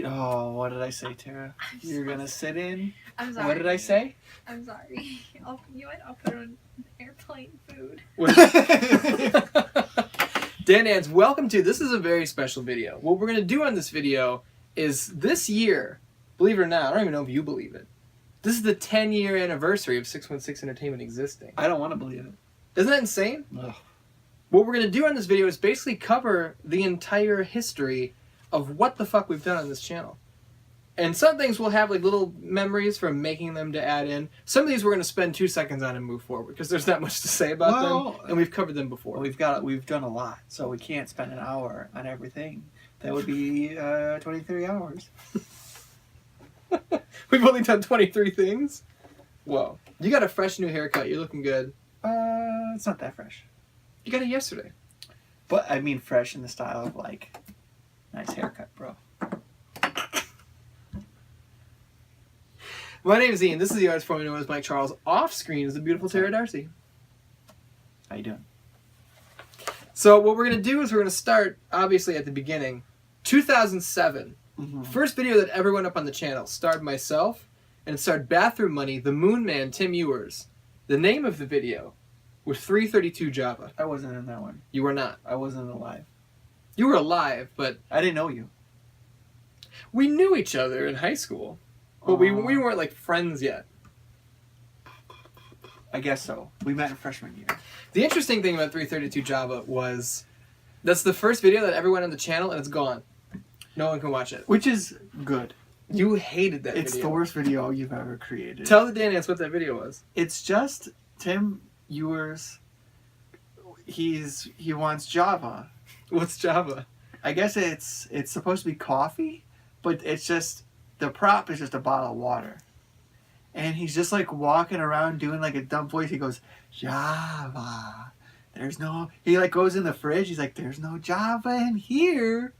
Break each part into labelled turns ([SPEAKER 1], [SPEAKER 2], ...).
[SPEAKER 1] Oh, what did I say, Tara? You're gonna sit in?
[SPEAKER 2] I'm sorry.
[SPEAKER 1] What did I say?
[SPEAKER 2] I'm sorry. I'll put it on airplane food.
[SPEAKER 3] DanDans, welcome to, this is a very special video. What we're going to do on this video is this year, believe it or not, I don't even know if you believe it, this is the 10-year anniversary of 616 Entertainment existing.
[SPEAKER 1] I don't want to believe it.
[SPEAKER 3] Isn't that insane?
[SPEAKER 1] Ugh.
[SPEAKER 3] What we're going to do on this video is basically cover the entire history of what the fuck we've done on this channel. And some things we'll have like little memories from making them to add in. Some of these we're going to spend 2 seconds on and move forward because there's not much to say about them, and we've covered them before.
[SPEAKER 1] We've done a lot, so we can't spend an hour on everything. That would be 23 hours.
[SPEAKER 3] We've only done 23 things? Whoa. You got a fresh new haircut. You're looking good.
[SPEAKER 1] It's not that fresh.
[SPEAKER 3] You got it yesterday.
[SPEAKER 1] But I mean fresh in the style of like, nice haircut, bro.
[SPEAKER 3] My name is Ian. This is the artist formerly known as Mike Charles. Off screen is the beautiful Tara Darcy.
[SPEAKER 1] How you doing?
[SPEAKER 3] So what we're going to do is we're going to start, obviously, at the beginning. 2007.
[SPEAKER 1] Mm-hmm.
[SPEAKER 3] First video that ever went up on the channel. Starred myself, and it starred Bathroom Money, the Moon Man, Tim Ewers. The name of the video was 332 Java.
[SPEAKER 1] I wasn't in that one.
[SPEAKER 3] You were not.
[SPEAKER 1] I wasn't alive.
[SPEAKER 3] You were alive, but
[SPEAKER 1] I didn't know you.
[SPEAKER 3] we knew each other in high school. But we weren't like friends yet.
[SPEAKER 1] I guess so. We met in freshman year.
[SPEAKER 3] The interesting thing about 332 Java was that's the first video that ever went on the channel and it's gone. No one can watch it.
[SPEAKER 1] Which is good.
[SPEAKER 3] You hated that
[SPEAKER 1] It's
[SPEAKER 3] video.
[SPEAKER 1] the worst video you've ever created.
[SPEAKER 3] Tell the DanDans what that video was.
[SPEAKER 1] It's just Tim Ewers. He wants Java.
[SPEAKER 3] What's Java?
[SPEAKER 1] I guess it's supposed to be coffee, but it's just the prop is just a bottle of water. And he's just like walking around doing like a dumb voice. He goes, Java. He like goes in the fridge. He's like, there's no Java in here.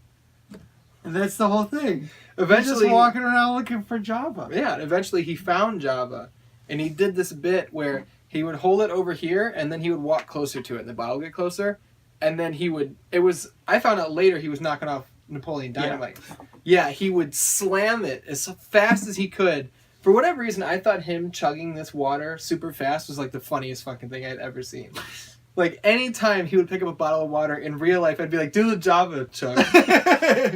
[SPEAKER 1] And that's the whole thing.
[SPEAKER 3] Eventually,
[SPEAKER 1] he's just walking around looking for Java.
[SPEAKER 3] Yeah, and eventually he found Java. And he did this bit where he would hold it over here and then he would walk closer to it and the bottle would get closer. And then I found out later he was knocking off Napoleon Dynamite. Yeah, he would slam it as fast as he could. For whatever reason, I thought him chugging this water super fast was like the funniest fucking thing I'd ever seen. Like, anytime he would pick up a bottle of water in real life, I'd be like, do the Java chug.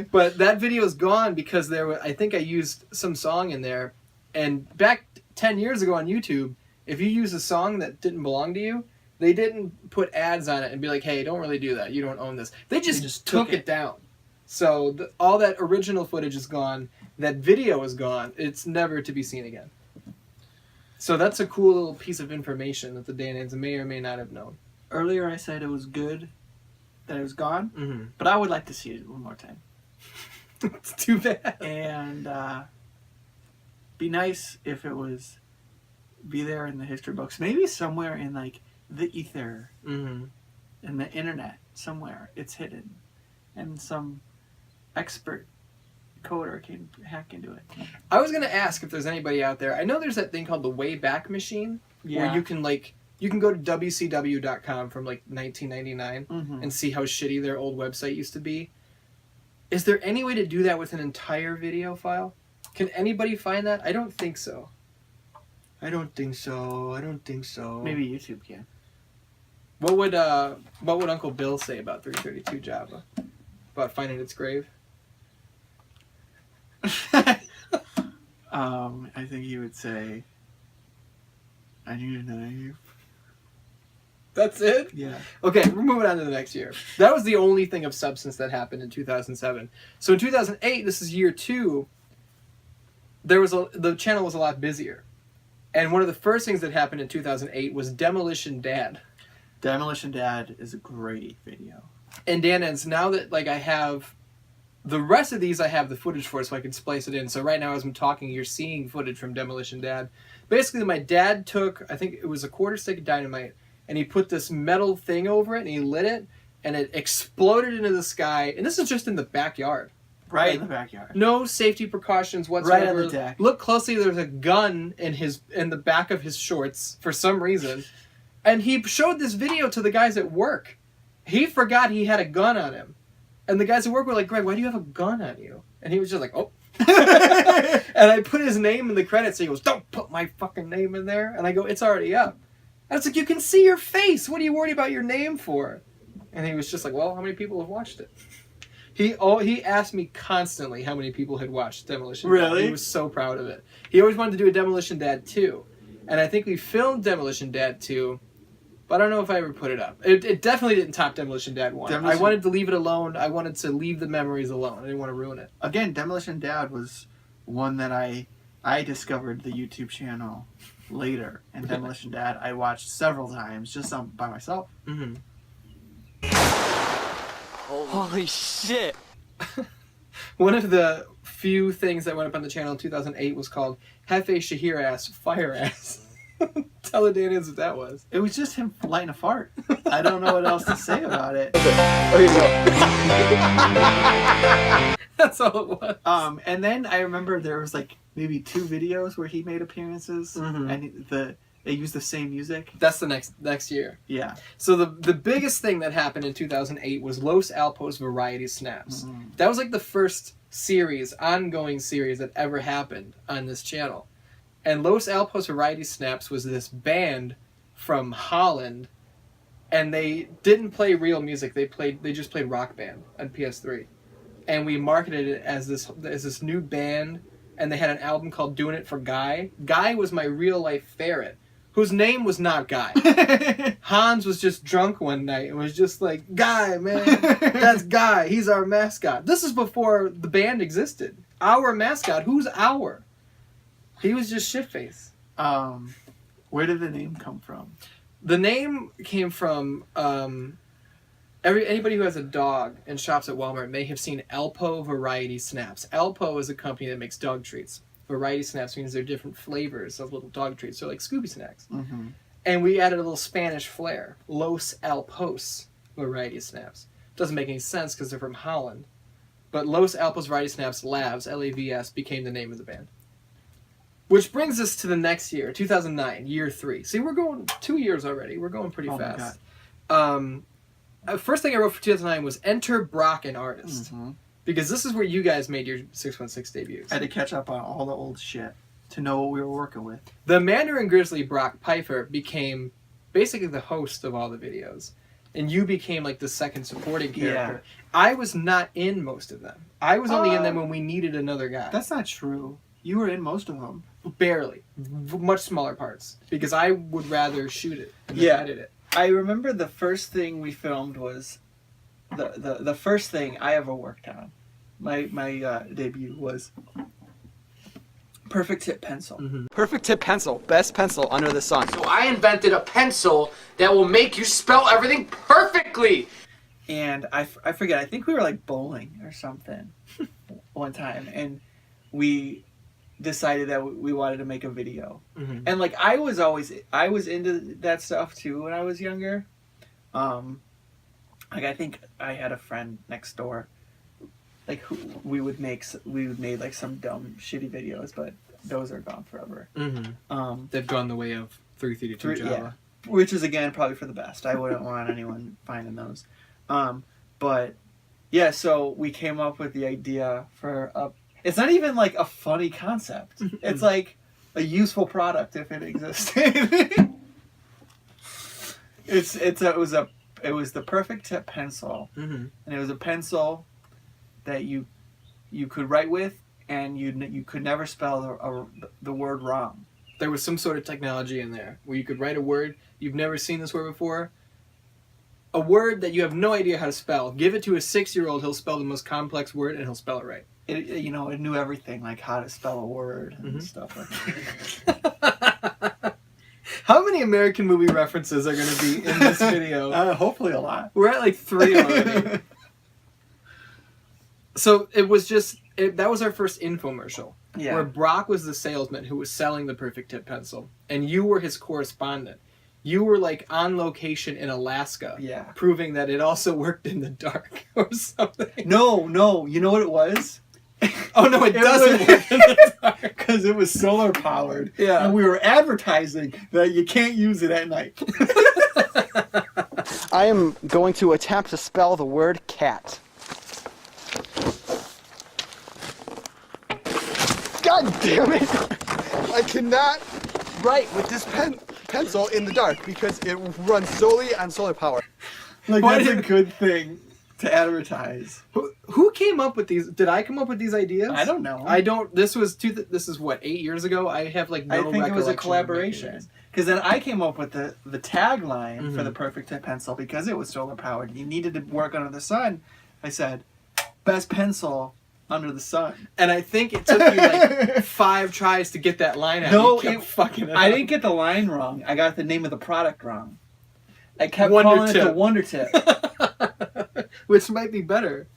[SPEAKER 3] But that video is gone because I think I used some song in there. And back 10 years ago on YouTube, if you use a song that didn't belong to you, they didn't put ads on it and be like, hey, don't really do that. You don't own this. They just took it down. So all that original footage is gone. That video is gone. It's never to be seen again. So that's a cool little piece of information that the DanDans may or may not have known.
[SPEAKER 1] Earlier I said it was good that it was gone,
[SPEAKER 3] Mm-hmm.
[SPEAKER 1] but I would like to see it one more time.
[SPEAKER 3] It's too bad.
[SPEAKER 1] And be nice if it was be there in the history books. Maybe somewhere in like the ether,
[SPEAKER 3] Mm-hmm.
[SPEAKER 1] in the internet, somewhere it's hidden. And some expert coder can hack into it.
[SPEAKER 3] I was going to ask if there's anybody out there. I know there's that thing called the Wayback Machine, where you can go to WCW.com from like 1999
[SPEAKER 1] Mm-hmm.
[SPEAKER 3] and see how shitty their old website used to be. Is there any way to do that with an entire video file? Can anybody find that? I don't think so. I don't think so.
[SPEAKER 1] Maybe YouTube can.
[SPEAKER 3] What would Uncle Bill say about 332 Java? About finding its grave?
[SPEAKER 1] I think he would say, I need a knife.
[SPEAKER 3] That's it?
[SPEAKER 1] Yeah.
[SPEAKER 3] Okay, we're moving on to the next year. That was the only thing of substance that happened in 2007. So in 2008, this is year 2, the channel was a lot busier. And one of the first things that happened in 2008 was Demolition Dad.
[SPEAKER 1] Demolition Dad is a great video.
[SPEAKER 3] And DanDans, now that like I have the rest of these, I have the footage for, so I can splice it in. So right now, as I'm talking, you're seeing footage from Demolition Dad. Basically, my dad took, I think it was a quarter stick of dynamite, and he put this metal thing over it, and he lit it, and it exploded into the sky. And this is just in the backyard.
[SPEAKER 1] Right
[SPEAKER 3] Like,
[SPEAKER 1] in the backyard.
[SPEAKER 3] No safety precautions whatsoever.
[SPEAKER 1] Right on the deck.
[SPEAKER 3] Look closely, there's a gun in the back of his shorts for some reason. And he showed this video to the guys at work. He forgot he had a gun on him. And the guys at work were like, Greg, why do you have a gun on you? And he was just like, oh. And I put his name in the credits, and he goes, "Don't put my fucking name in there." And I go, "It's already up." And it's like, you can see your face. What are you worried about your name for? And he was just like, "Well, how many people have watched it?" He asked me constantly how many people had watched Demolition Dad.
[SPEAKER 1] Really?
[SPEAKER 3] He was so proud of it. He always wanted to do a Demolition Dad 2. And I think we filmed Demolition Dad 2, but I don't know if I ever put it up. It definitely didn't top Demolition Dad 1. I wanted to leave it alone. I wanted to leave the memories alone. I didn't want to ruin it.
[SPEAKER 1] Again, Demolition Dad was one that I discovered the YouTube channel later. And Demolition Dad I watched several times just by myself.
[SPEAKER 3] Mm-hmm.
[SPEAKER 4] Holy shit!
[SPEAKER 3] One of the few things that went up on the channel in 2008 was called Hefe Shahir Ass Fire Ass. Tell the DanDans what that was.
[SPEAKER 1] It was just him lighting a fart. I don't know what else to say about it.
[SPEAKER 3] There you go. That's all it was.
[SPEAKER 1] And then I remember there was like maybe 2 videos where he made appearances, and they used the same music.
[SPEAKER 3] That's the next year.
[SPEAKER 1] Yeah.
[SPEAKER 3] So the biggest thing that happened in 2008 was Los Alpos Variety Snaps.
[SPEAKER 1] Mm-hmm.
[SPEAKER 3] That was like the first ongoing series that ever happened on this channel. And Los Alpos Variety Snaps was this band from Holland, and they didn't play real music. They just played Rock Band on PS3. And we marketed it as this new band, and they had an album called Doing It for Guy. Guy was my real life ferret, whose name was not Guy. Hans was just drunk one night and was just like, "Guy, man, that's Guy. He's our mascot." This is before the band existed. Our mascot, who's our? He was just shitface.
[SPEAKER 1] Where did the name come from?
[SPEAKER 3] The name came from anybody who has a dog and shops at Walmart may have seen Alpo Variety Snaps. Alpo is a company that makes dog treats. Variety Snaps means they're different flavors of little dog treats. They're like Scooby Snacks.
[SPEAKER 1] Mm-hmm.
[SPEAKER 3] And we added a little Spanish flair. Los Alpos Variety Snaps. Doesn't make any sense because they're from Holland. But Los Alpos Variety Snaps Labs, Lavs, became the name of the band. Which brings us to the next year, 2009, year 3. See, we're going 2 years already. We're going pretty fast. First thing I wrote for 2009 was Enter Brock an Artist.
[SPEAKER 1] Mm-hmm.
[SPEAKER 3] Because this is where you guys made your 616 debuts.
[SPEAKER 1] I had to catch up on all the old shit to know what we were working with.
[SPEAKER 3] The Mandarin Grizzly Brock Pfeiffer became basically the host of all the videos. And you became like the second supporting character. Yeah. I was not in most of them. I was only in them when we needed another guy.
[SPEAKER 1] That's not true. You were in most of them.
[SPEAKER 3] Barely. Much smaller parts. Because I would rather shoot it than edit it.
[SPEAKER 1] I remember the first thing we filmed was the first thing I ever worked on. My debut was Perfect Tip Pencil.
[SPEAKER 4] Mm-hmm. Perfect Tip Pencil. Best pencil under the sun.
[SPEAKER 5] So I invented a pencil that will make you spell everything perfectly.
[SPEAKER 1] And I forget, I think we were like bowling or something one time. And we decided that we wanted to make a video. Mm-hmm. And like I was into that stuff too when I was younger. Like I think I had a friend next door, like who we would make like some dumb shitty videos, but those are gone forever.
[SPEAKER 3] Mm-hmm. They've gone the way of 332 Java,
[SPEAKER 1] which is again probably for the best. I wouldn't want anyone finding those. But yeah, so we came up with the idea for it's not even like a funny concept. It's like a useful product if it existed. It was the Perfect Tip Pencil, and it was a pencil that you could write with, and you could never spell the word wrong.
[SPEAKER 3] There was some sort of technology in there where you could write a word you've never seen this word before, a word that you have no idea how to spell. Give it to a 6-year-old, he'll spell the most complex word, and he'll spell it right.
[SPEAKER 1] It knew everything, like how to spell a word and stuff like that.
[SPEAKER 3] How many American movie references are going to be in this video?
[SPEAKER 1] Hopefully a lot.
[SPEAKER 3] We're at like 3 already. So it was that was our first infomercial. Yeah. Where Brock was the salesman who was selling the Perfect Tip Pencil. And you were his correspondent. You were like on location in Alaska. Yeah. Proving that it also worked in the dark or something.
[SPEAKER 1] No. You know what it was?
[SPEAKER 3] Oh no, it doesn't work in the dark.
[SPEAKER 1] Because it was solar powered.
[SPEAKER 3] Yeah.
[SPEAKER 1] And we were advertising that you can't use it at night.
[SPEAKER 4] I am going to attempt to spell the word cat. God damn it! I cannot write with this pencil in the dark because it runs solely on solar power.
[SPEAKER 1] Like,
[SPEAKER 3] Why
[SPEAKER 1] that's a
[SPEAKER 3] did-
[SPEAKER 1] good thing to advertise.
[SPEAKER 3] Who came up with these? Did I come up with these ideas?
[SPEAKER 1] I don't know.
[SPEAKER 3] I don't. This is what, 8 years ago. I have like no
[SPEAKER 1] I think it was
[SPEAKER 3] recollection
[SPEAKER 1] a
[SPEAKER 3] of
[SPEAKER 1] collaboration.
[SPEAKER 3] making these.
[SPEAKER 1] Because then I came up with the tagline for
[SPEAKER 3] Mhm.
[SPEAKER 1] the Perfect Tip pencil because it was solar powered. You needed to work under the sun. I said, best pencil under the sun.
[SPEAKER 3] And I think it took you like 5 tries to get that line out.
[SPEAKER 1] No,
[SPEAKER 3] You kept fucking it
[SPEAKER 1] I
[SPEAKER 3] up.
[SPEAKER 1] didn't get the line wrong. I got the name of the product wrong. I kept
[SPEAKER 3] Wonder
[SPEAKER 1] calling it
[SPEAKER 3] Tip.
[SPEAKER 1] the Wonder Tip.
[SPEAKER 3] Which might be better.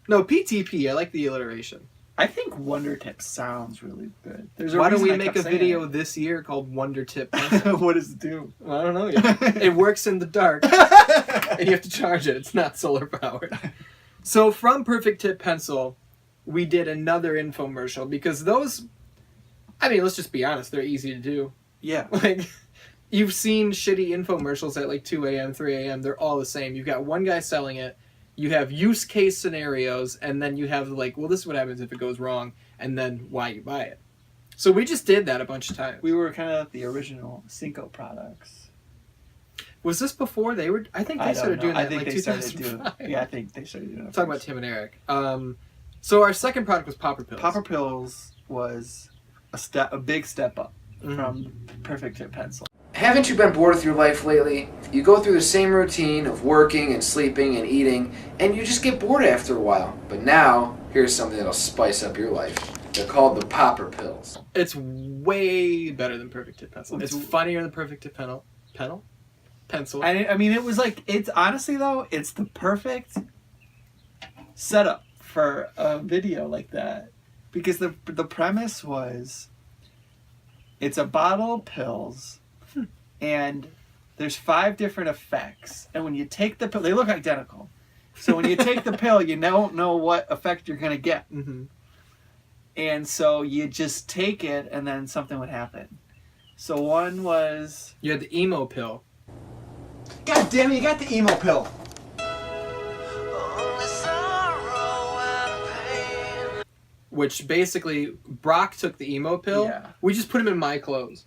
[SPEAKER 3] No, PTP. I like the alliteration.
[SPEAKER 1] I think Wonder Tip sounds really good. There's a
[SPEAKER 3] Why don't
[SPEAKER 1] reason
[SPEAKER 3] we
[SPEAKER 1] I
[SPEAKER 3] make
[SPEAKER 1] kept
[SPEAKER 3] a
[SPEAKER 1] saying
[SPEAKER 3] video
[SPEAKER 1] it.
[SPEAKER 3] this year called Wonder Tip?
[SPEAKER 1] What does it do?
[SPEAKER 3] I don't know yet. It works in the dark, and you have to charge it. It's not solar powered. So from Perfect Tip Pencil, we did another infomercial because those, I mean, let's just be honest, they're easy to do.
[SPEAKER 1] Yeah.
[SPEAKER 3] Like, you've seen shitty infomercials at like 2 a.m., 3 a.m. They're all the same. You've got one guy selling it. You have use case scenarios, and then you have like, well, this is what happens if it goes wrong, and then why you buy it. So we just did that a bunch of times.
[SPEAKER 1] We were kind of the original Cinco products.
[SPEAKER 3] Was this before they were? I think
[SPEAKER 1] I
[SPEAKER 3] they
[SPEAKER 1] don't
[SPEAKER 3] started
[SPEAKER 1] know.
[SPEAKER 3] doing that
[SPEAKER 1] I
[SPEAKER 3] in
[SPEAKER 1] think
[SPEAKER 3] like
[SPEAKER 1] they started
[SPEAKER 3] 2005.
[SPEAKER 1] doing. Yeah, I think they started doing it.
[SPEAKER 3] Talking about
[SPEAKER 1] first.
[SPEAKER 3] Tim and Eric. So our second product was Popper Pills.
[SPEAKER 1] Popper Pills was a big step up
[SPEAKER 3] Mhm.
[SPEAKER 1] from Perfect Tip Pencil.
[SPEAKER 5] Haven't you been bored with your life lately? You go through the same routine of working and sleeping and eating, and you just get bored after a while. But now, here's something that'll spice up your life. They're called the Popper Pills.
[SPEAKER 3] It's way better than Perfect Tip Pencil. It's
[SPEAKER 1] It's-
[SPEAKER 3] funnier than Perfect Tip Pencil.
[SPEAKER 1] I mean, it was like, it's honestly though, it's the perfect setup for a video like that, because the premise was, it's a bottle of pills, and there's 5 different effects, and when you take the pill, they look identical. So when you take the pill, you don't know what effect you're gonna get,
[SPEAKER 3] Mm-hmm.
[SPEAKER 1] and so you just take it, and then something would happen. So one was,
[SPEAKER 3] You had the emo pill.
[SPEAKER 4] God damn it, you got the emo pill.
[SPEAKER 3] Which basically, Brock took the emo pill.
[SPEAKER 1] Yeah.
[SPEAKER 3] We just put him in my clothes.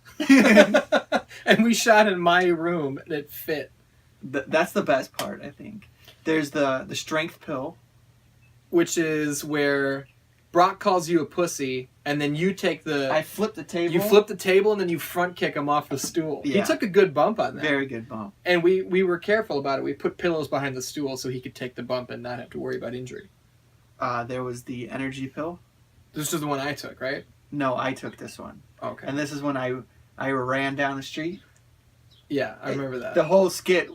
[SPEAKER 3] And we shot in my room and it fit.
[SPEAKER 1] that's the best part, I think. There's the strength pill.
[SPEAKER 3] Which is where Brock calls you a pussy and then you take the...
[SPEAKER 1] I flipped the table.
[SPEAKER 3] You flip the table and then you front kick him off the stool. He
[SPEAKER 1] Yeah.
[SPEAKER 3] took a good bump on that.
[SPEAKER 1] Very good bump.
[SPEAKER 3] And we were careful about it. We put pillows behind the stool so he could take the bump and not have to worry about injury.
[SPEAKER 1] There was the energy pill.
[SPEAKER 3] This is the one I took, right?
[SPEAKER 1] No, I took this one.
[SPEAKER 3] Okay.
[SPEAKER 1] And this is when I ran down the street.
[SPEAKER 3] Yeah, I remember that.
[SPEAKER 1] The whole skit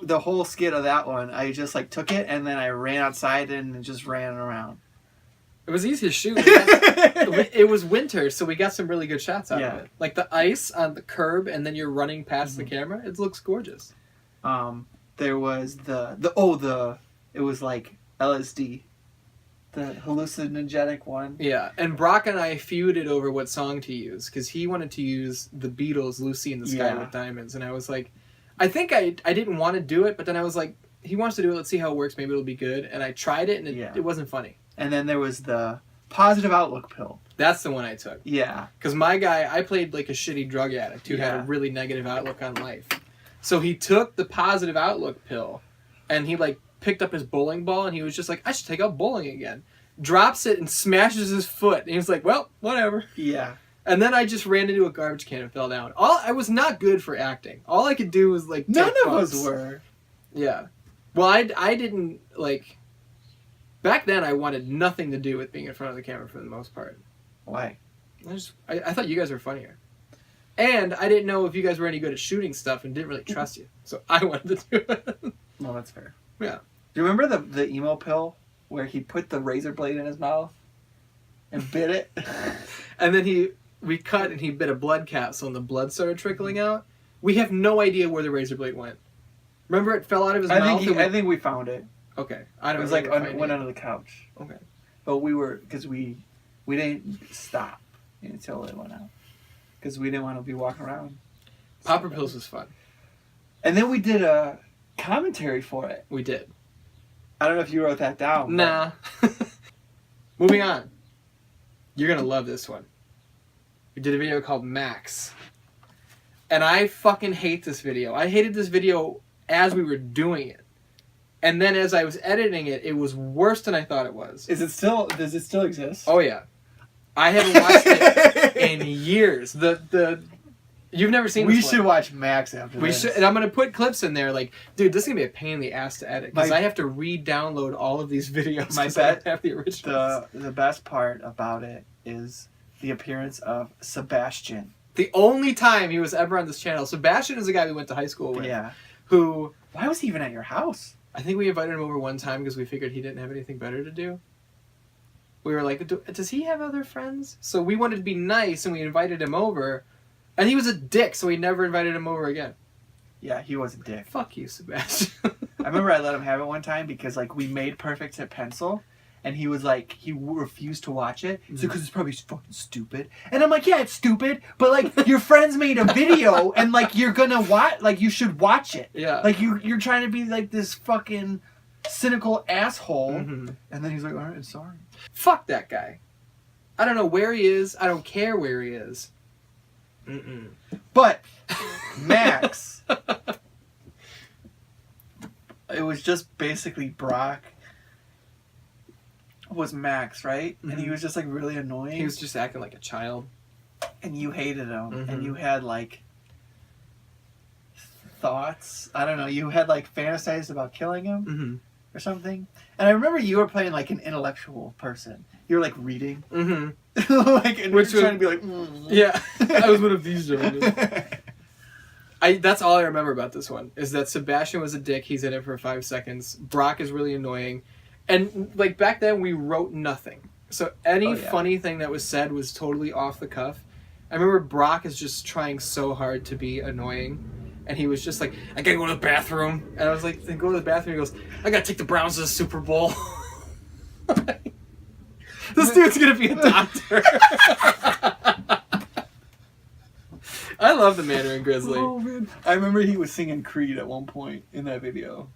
[SPEAKER 1] of that one, I just like took it and then I ran outside and just ran around.
[SPEAKER 3] It was easy to shoot. It was winter, so we got some really good shots out
[SPEAKER 1] Yeah.
[SPEAKER 3] of it. Like the ice on the curb and then you're running past the camera. It looks gorgeous.
[SPEAKER 1] There was it was like LSD. The hallucinogenic one.
[SPEAKER 3] Yeah, and Brock and I feuded over what song to use because he wanted to use the Beatles' "Lucy in the Sky
[SPEAKER 1] Yeah.
[SPEAKER 3] with Diamonds," and I was like, I think I didn't want to do it, but then I was like, he wants to do it. Let's see how it works. Maybe it'll be good. And I tried it, and it wasn't funny.
[SPEAKER 1] And then there was the positive outlook pill.
[SPEAKER 3] That's the one I took
[SPEAKER 1] Yeah.
[SPEAKER 3] because my guy, I played like a shitty drug addict who had a
[SPEAKER 1] Yeah.
[SPEAKER 3] really negative outlook on life. So he took the positive outlook pill, and he like picked up his bowling ball, and he was just like, I should take up bowling again. Drops it and smashes his foot. And he was like, well, whatever.
[SPEAKER 1] Yeah.
[SPEAKER 3] And then I just ran into a garbage can and fell down. I was not good for acting. All I could do was like
[SPEAKER 1] None
[SPEAKER 3] take
[SPEAKER 1] of us
[SPEAKER 3] bumps.
[SPEAKER 1] were.
[SPEAKER 3] Yeah. Well, I didn't like. Back then, I wanted nothing to do with being in front of the camera for the most part.
[SPEAKER 1] Why?
[SPEAKER 3] I thought you guys were funnier. And I didn't know if you guys were any good at shooting stuff and didn't really trust you. So I wanted to do it.
[SPEAKER 1] Well, that's fair.
[SPEAKER 3] Yeah.
[SPEAKER 1] Do you remember the emo pill where he put the razor blade in his mouth and bit it?
[SPEAKER 3] And then we cut and he bit a blood capsule and the blood started trickling out. We have no idea where the razor blade went. Remember it fell out of his mouth?
[SPEAKER 1] I think we found it.
[SPEAKER 3] Okay. I don't
[SPEAKER 1] It was
[SPEAKER 3] remember
[SPEAKER 1] like
[SPEAKER 3] finding
[SPEAKER 1] went
[SPEAKER 3] it.
[SPEAKER 1] under the couch.
[SPEAKER 3] Okay.
[SPEAKER 1] But because we didn't stop until it went out. Because we didn't want to be walking around.
[SPEAKER 3] Popper Pills was fun.
[SPEAKER 1] And then we did a commentary for it.
[SPEAKER 3] We did.
[SPEAKER 1] I don't know if you wrote that down.
[SPEAKER 3] Nah. Moving on. You're going to love this one. We did a video called Max. And I fucking hate this video. I hated this video as we were doing it. And then as I was editing it, it was worse than I thought it was.
[SPEAKER 1] Does it still exist?
[SPEAKER 3] Oh yeah. I haven't watched it in years. You've never seen this
[SPEAKER 1] We
[SPEAKER 3] one.
[SPEAKER 1] should watch Max after
[SPEAKER 3] We
[SPEAKER 1] this.
[SPEAKER 3] should, and I'm gonna put clips in there. Like, dude, this is gonna be a pain in the ass to edit because
[SPEAKER 1] My-
[SPEAKER 3] I have to re-download all of these videos.
[SPEAKER 1] My
[SPEAKER 3] 'cause I don't
[SPEAKER 1] bet-
[SPEAKER 3] have the originals.
[SPEAKER 1] The best part about it is the appearance of Sebastian.
[SPEAKER 3] The only time he was ever on this channel, Sebastian is the guy we went to high school with.
[SPEAKER 1] Yeah.
[SPEAKER 3] Who
[SPEAKER 1] Why was he even at your house?
[SPEAKER 3] I think we invited him over one time because we figured he didn't have anything better to do. We were like, does he have other friends? So we wanted to be nice and we invited him over. And he was a dick, so we never invited him over again.
[SPEAKER 1] Yeah, he was a dick.
[SPEAKER 3] Fuck you, Sebastian.
[SPEAKER 1] I remember I let him have it one time because like we made Perfect Tip Pencil, and he was like he refused to watch it. So because it's probably fucking stupid, and I'm like, yeah, it's stupid, but like your friends made a video, and like you're gonna watch, like you should watch it.
[SPEAKER 3] Yeah.
[SPEAKER 1] Like you're trying to be like this fucking cynical asshole,
[SPEAKER 3] Mhm.
[SPEAKER 1] and then he's like, all right, sorry.
[SPEAKER 3] Fuck that guy. I don't know where he is. I don't care where he is. Mm-mm.
[SPEAKER 1] But Max, it was just basically Brock was Max, right? And he
[SPEAKER 3] Mhm.
[SPEAKER 1] was just like really annoying.
[SPEAKER 3] He was just acting like a child.
[SPEAKER 1] And you hated him,
[SPEAKER 3] Mhm.
[SPEAKER 1] and you had like thoughts. I don't know. You had like fantasized about killing him
[SPEAKER 3] Mm-hmm.
[SPEAKER 1] or something. And I remember you were playing like an intellectual person. You were like reading,
[SPEAKER 3] Mm-hmm.
[SPEAKER 1] like, and
[SPEAKER 3] Which
[SPEAKER 1] you were
[SPEAKER 3] was-
[SPEAKER 1] trying to be like, mm.
[SPEAKER 3] Yeah. I was one of these gentlemen. That's all I remember about this one, is that Sebastian was a dick. He's in it for 5 seconds. Brock is really annoying. And, like, back then, we wrote nothing. So any
[SPEAKER 1] Oh, yeah.
[SPEAKER 3] funny thing that was said was totally off the cuff. I remember Brock is just trying so hard to be annoying. And he was just like, I gotta go to the bathroom. And I was like, then go to the bathroom. He goes, I gotta take the Browns to the Super Bowl. This dude's gonna be a doctor. I love the Mandarin Grizzly.
[SPEAKER 1] Oh man! I remember he was singing Creed at one point in that video.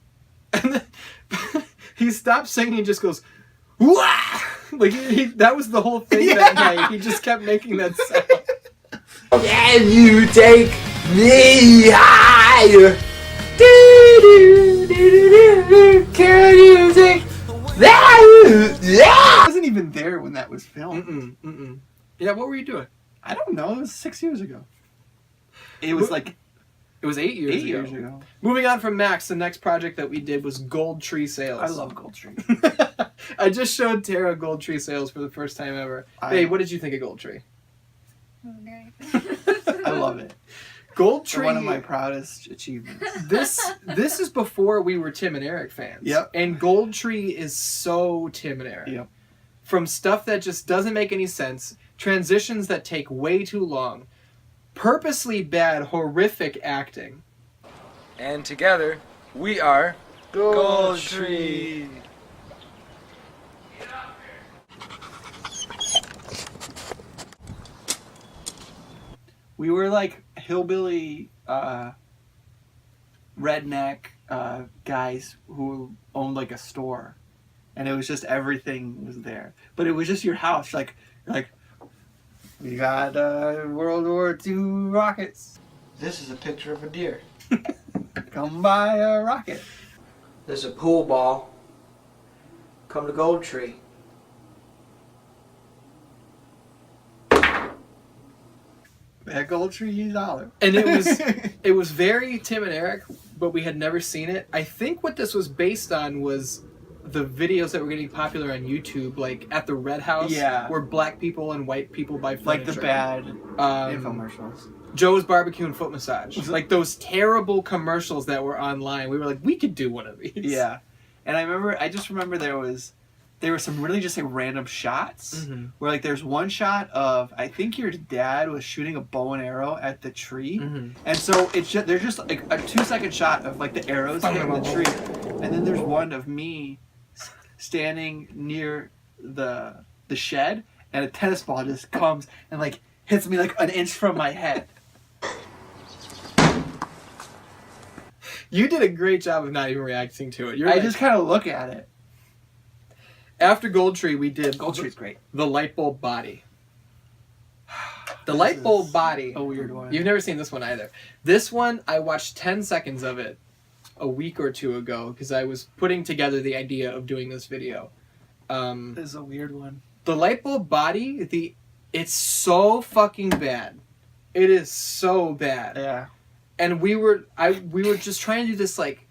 [SPEAKER 3] And then he stops singing and just goes, wah! Like, that was the whole thing that night. He just kept making that sound.
[SPEAKER 5] Can you take me higher? Can you take that?
[SPEAKER 1] I wasn't even there when that was filmed.
[SPEAKER 3] Mm-mm. Yeah, what were you doing?
[SPEAKER 1] I don't know. It was 6 years ago. It was like
[SPEAKER 3] It was 8 years
[SPEAKER 1] 8
[SPEAKER 3] ago.
[SPEAKER 1] years ago.
[SPEAKER 3] Moving on from Max, the next project that we did was Gold Tree Sales.
[SPEAKER 1] I love Gold Tree.
[SPEAKER 3] I just showed Tara Gold Tree Sales for the first time ever. Hey, what did you think of Gold Tree?
[SPEAKER 2] Okay.
[SPEAKER 1] I love it.
[SPEAKER 3] Gold
[SPEAKER 1] They're
[SPEAKER 3] Tree.
[SPEAKER 1] one of my proudest achievements.
[SPEAKER 3] This is before we were Tim and Eric fans.
[SPEAKER 1] Yep.
[SPEAKER 3] And Gold Tree is so Tim and Eric.
[SPEAKER 1] Yep.
[SPEAKER 3] From stuff that just doesn't make any sense, transitions that take way too long, purposely bad, horrific acting.
[SPEAKER 5] And together, we are Gold Tree.
[SPEAKER 1] We were like hillbilly redneck guys who owned like a store, and it was just everything was there. But it was just your house. You're like we got World War II rockets.
[SPEAKER 6] This is a picture of a deer.
[SPEAKER 1] Come buy a rocket.
[SPEAKER 6] There's a pool ball. Come to Gold Tree.
[SPEAKER 1] That Gold Tree $1.
[SPEAKER 3] And it was very Tim and Eric, but we had never seen it. I think what this was based on was the videos that were getting popular on YouTube, like at the Red House,
[SPEAKER 1] Yeah.
[SPEAKER 3] where black people and white people buy furniture.
[SPEAKER 1] Like the bad
[SPEAKER 3] Um,
[SPEAKER 1] infomercials.
[SPEAKER 3] Joe's Barbecue and Foot Massage. Like those terrible commercials that were online. We were like, we could do one of these.
[SPEAKER 1] Yeah, and I just remember there were some really just like random shots
[SPEAKER 3] Mhm.
[SPEAKER 1] where like there's one shot of I think your dad was shooting a bow and arrow at the tree,
[SPEAKER 3] Mhm.
[SPEAKER 1] and so there's just like a 2-second shot of like the arrows hitting the tree, and then there's one of me standing near the shed, and a tennis ball just comes and like hits me like an inch from my head.
[SPEAKER 3] You did a great job of not even reacting to it.
[SPEAKER 1] I just kind of look at it.
[SPEAKER 3] After Gold Tree, we did
[SPEAKER 1] Gold Tree's great.
[SPEAKER 3] the light bulb body. The light bulb body.
[SPEAKER 1] A weird one.
[SPEAKER 3] You've never seen this one either. This one, I watched 10 seconds of it a week or two ago because I was putting together the idea of doing this video.
[SPEAKER 1] This is a weird one.
[SPEAKER 3] The light bulb body, it's so fucking bad. It is so bad.
[SPEAKER 1] Yeah.
[SPEAKER 3] And we were just trying to do this like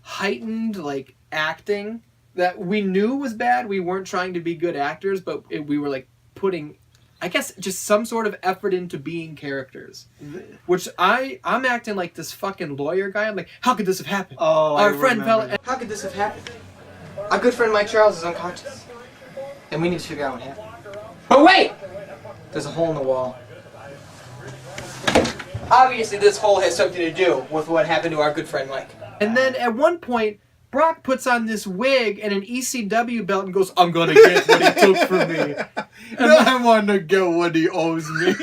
[SPEAKER 3] heightened like acting that we knew was bad. We weren't trying to be good actors, but we were like putting, I guess, just some sort of effort into being characters. Which I'm acting like this fucking lawyer guy. I'm like, how could this have happened?
[SPEAKER 1] Oh,
[SPEAKER 3] our friend fell.
[SPEAKER 6] How could this have happened? Our good friend Mike Charles is unconscious. And we need to figure out what happened. But wait! There's a hole in the wall. Obviously this hole has something to do with what happened to our good friend Mike.
[SPEAKER 3] And then at one point, Brock puts on this wig and an ECW belt and goes, I'm gonna get what he took from me. And I want to get what he owes me.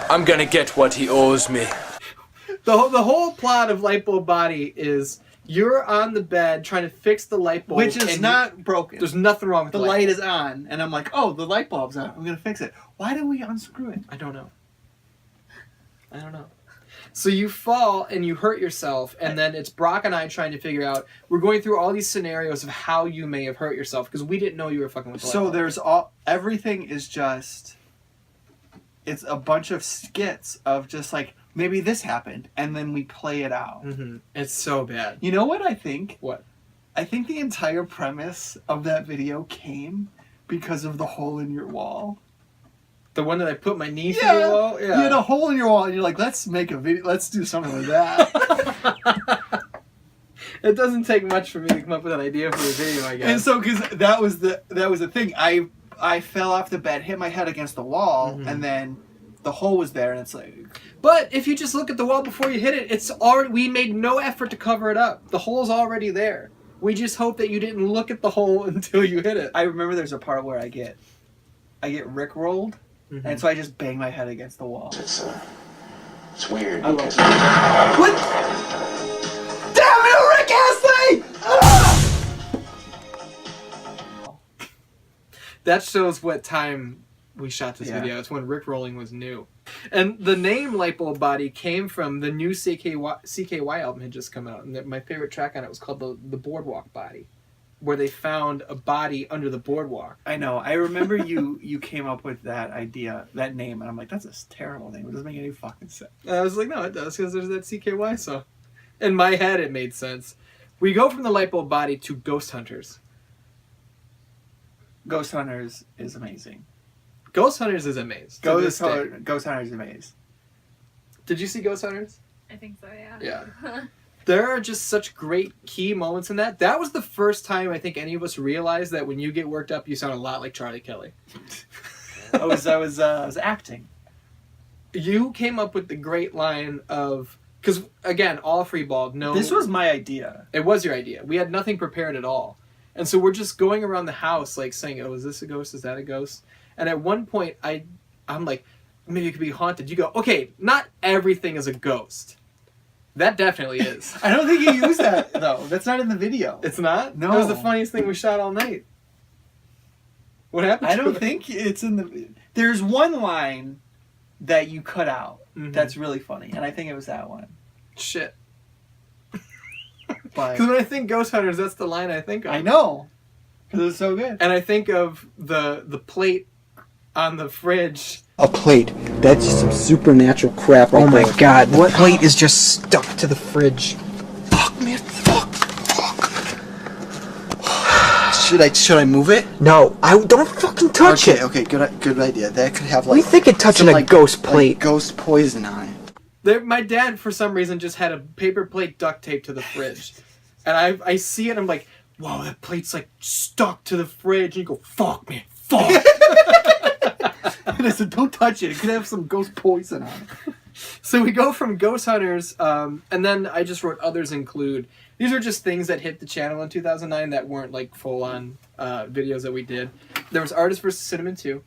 [SPEAKER 7] I'm gonna get what he owes me.
[SPEAKER 3] The whole plot of Light Bulb Body is you're on the bed trying to fix the light bulb.
[SPEAKER 1] Which is not broken.
[SPEAKER 3] There's nothing wrong with
[SPEAKER 1] The light is on, and I'm like, oh, the light bulb's on. I'm gonna fix it. Why do we unscrew it?
[SPEAKER 3] I don't know. So you fall and you hurt yourself, and then it's Brock and I trying to figure out. We're going through all these scenarios of how you may have hurt yourself because we didn't know you were fucking with the light
[SPEAKER 1] So
[SPEAKER 3] bulb.
[SPEAKER 1] there's everything is just, it's a bunch of skits of just like, maybe this happened, and then we play it out.
[SPEAKER 3] Mm-hmm. It's so bad.
[SPEAKER 1] You know what I think?
[SPEAKER 3] What?
[SPEAKER 1] I think the entire premise of that video came because of the hole in your wall.
[SPEAKER 3] The one that I put my knee through the wall?
[SPEAKER 1] You had a hole in your wall, and you're like, let's make a video, let's do something like that.
[SPEAKER 3] It doesn't take much for me to come up with an idea for a video, I guess.
[SPEAKER 1] And so, because that was the thing, I fell off the bed, hit my head against the wall, and then the hole was there, and it's like...
[SPEAKER 3] But if you just look at the wall before you hit it, it's already, we made no effort to cover it up. The hole's already there. We just hope that you didn't look at the hole until you hit it.
[SPEAKER 1] I remember there's a part where I get rickrolled, and so I just bang my head against the wall.
[SPEAKER 8] It's weird.
[SPEAKER 1] I love
[SPEAKER 8] because
[SPEAKER 1] it. What? Damn you, Rick Astley!
[SPEAKER 3] That shows what time we shot this video. It's when Rickrolling was new. And the name Light Bulb Body came from the new CKY album had just come out. And my favorite track on it was called the Boardwalk Body, where they found a body under the boardwalk.
[SPEAKER 1] I know. I remember you came up with that idea, that name, and I'm like, that's a terrible name. It doesn't make any fucking sense.
[SPEAKER 3] And I was like, no, it does, because there's that CKY song. In my head, it made sense. We go from the Light Bulb Body to Ghost Hunters.
[SPEAKER 1] Ghost Hunters is amazing.
[SPEAKER 3] Ghost Hunters is amazing.
[SPEAKER 1] Ghost Hunters is amazing.
[SPEAKER 3] Did you see Ghost Hunters?
[SPEAKER 2] I think so, yeah.
[SPEAKER 3] Yeah. There are just such great key moments in that. That was the first time I think any of us realized that when you get worked up, you sound a lot like Charlie Kelly.
[SPEAKER 1] I was acting.
[SPEAKER 3] You came up with the great line of, because again, all freeballed. No,
[SPEAKER 1] This was my idea.
[SPEAKER 3] It was your idea. We had nothing prepared at all, and so we're just going around the house like saying, "Oh, is this a ghost? Is that a ghost?" And at one point, I'm like, "Maybe it could be haunted." You go, "Okay, not everything is a ghost." That definitely is.
[SPEAKER 1] I don't think you used that though. That's not in the video.
[SPEAKER 3] It's not?
[SPEAKER 1] No.
[SPEAKER 3] That was the funniest thing we shot all night. What happened?
[SPEAKER 1] I don't think it's in the. There's one line that you cut out that's really funny, and I think it was that one.
[SPEAKER 3] Shit.
[SPEAKER 1] But
[SPEAKER 3] Because when I think Ghost Hunters, that's the line I think of.
[SPEAKER 1] I know, because it's so good.
[SPEAKER 3] And I think of the plate on the fridge.
[SPEAKER 9] A plate. That's just some supernatural crap right there.
[SPEAKER 6] Oh my god, the plate is just stuck to the fridge.
[SPEAKER 9] Fuck, man. Fuck. Should I move it?
[SPEAKER 6] No, I don't fucking touch it.
[SPEAKER 9] Okay, good idea. That could have
[SPEAKER 6] What do you think of touching a ghost plate?
[SPEAKER 9] Like ghost poison on it.
[SPEAKER 3] My dad, for some reason, just had a paper plate duct taped to the fridge. And I see it, and I'm like, whoa, that plate's like stuck to the fridge. And you go, fuck, man, fuck.
[SPEAKER 1] And I said, don't touch it. It could have some ghost poison on it.
[SPEAKER 3] So we go from Ghost Hunters, and then I just wrote Others Include. These are just things that hit the channel in 2009 that weren't like full-on videos that we did. There was Artist vs. Cinnamon 2,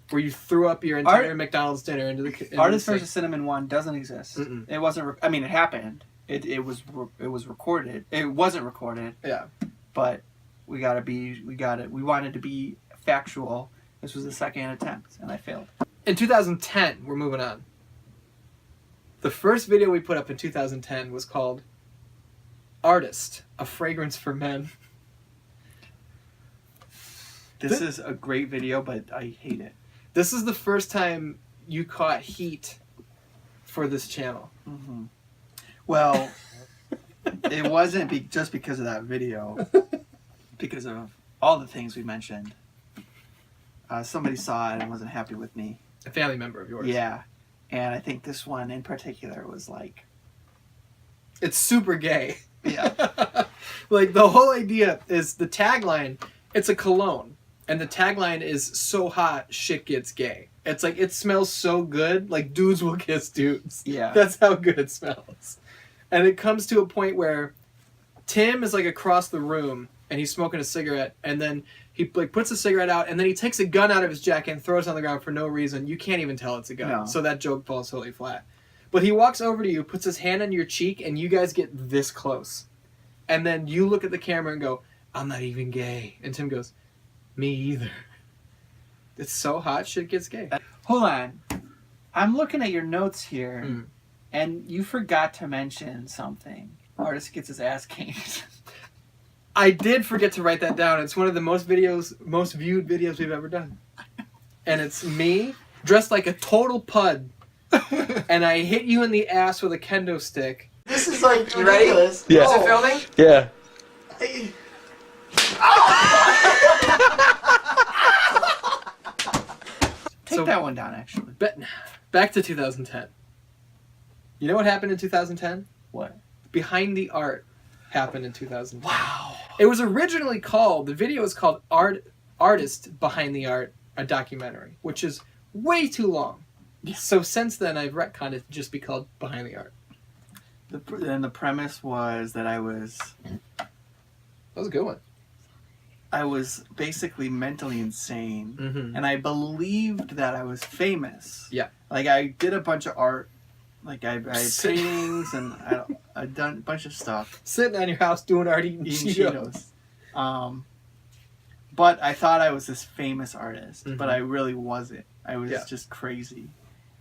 [SPEAKER 3] where you threw up your entire McDonald's dinner into the
[SPEAKER 1] Artist
[SPEAKER 3] the
[SPEAKER 1] vs. Cinnamon 1 doesn't exist. It wasn't. I mean, it happened. It was recorded. It wasn't recorded.
[SPEAKER 3] Yeah.
[SPEAKER 1] But we wanted to be factual. This was the second attempt, and I failed.
[SPEAKER 3] In 2010, we're moving on. The first video we put up in 2010 was called Artist, a Fragrance for Men.
[SPEAKER 1] This is a great video, but I hate it.
[SPEAKER 3] This is the first time you caught heat for this channel.
[SPEAKER 1] Mm-hmm. Well, it wasn't just because of that video. Because of all the things we mentioned. Somebody saw it and wasn't happy with me.
[SPEAKER 3] A family member of yours.
[SPEAKER 1] Yeah. And I think this one in particular was like...
[SPEAKER 3] It's super gay.
[SPEAKER 1] Yeah.
[SPEAKER 3] Like, the whole idea is the tagline, it's a cologne. And the tagline is, so hot, shit gets gay. It's like, it smells so good, like dudes will kiss dudes.
[SPEAKER 1] Yeah.
[SPEAKER 3] That's how good it smells. And it comes to a point where Tim is like across the room and he's smoking a cigarette, and then he like puts a cigarette out, and then he takes a gun out of his jacket and throws it on the ground for no reason. You can't even tell it's a gun.
[SPEAKER 1] No.
[SPEAKER 3] So that joke falls totally flat. But he walks over to you, puts his hand on your cheek, and you guys get this close. And then you look at the camera and go, I'm not even gay. And Tim goes, me either. It's so hot, shit gets gay.
[SPEAKER 1] Hold on. I'm looking at your notes here, and you forgot to mention something. Artist gets his ass kicked.
[SPEAKER 3] I did forget to write that down. It's one of the most viewed videos we've ever done. And it's me, dressed like a total pud, and I hit you in the ass with a kendo stick.
[SPEAKER 6] This is like, you ready?
[SPEAKER 9] Yeah.
[SPEAKER 6] Is it filming?
[SPEAKER 9] Yeah.
[SPEAKER 1] Take that one down, actually.
[SPEAKER 3] Back to 2010. You know what happened in 2010?
[SPEAKER 1] What?
[SPEAKER 3] Behind the Art happened in 2010.
[SPEAKER 1] Wow.
[SPEAKER 3] It was originally called, the video was called Artist Behind the Art, a documentary, which is way too long. So since then, I've retconned it to just be called Behind the Art.
[SPEAKER 1] And the premise was that
[SPEAKER 3] That was a good one.
[SPEAKER 1] I was basically mentally insane,
[SPEAKER 3] Mm-hmm.
[SPEAKER 1] and I believed that I was famous.
[SPEAKER 3] Yeah.
[SPEAKER 1] Like, I did a bunch of art. Like, I had paintings, and I'd done a bunch of stuff.
[SPEAKER 3] Sitting on your house doing art, eating
[SPEAKER 1] Cheetos. But I thought I was this famous artist,
[SPEAKER 3] Mm-hmm.
[SPEAKER 1] but I really wasn't. I was just crazy.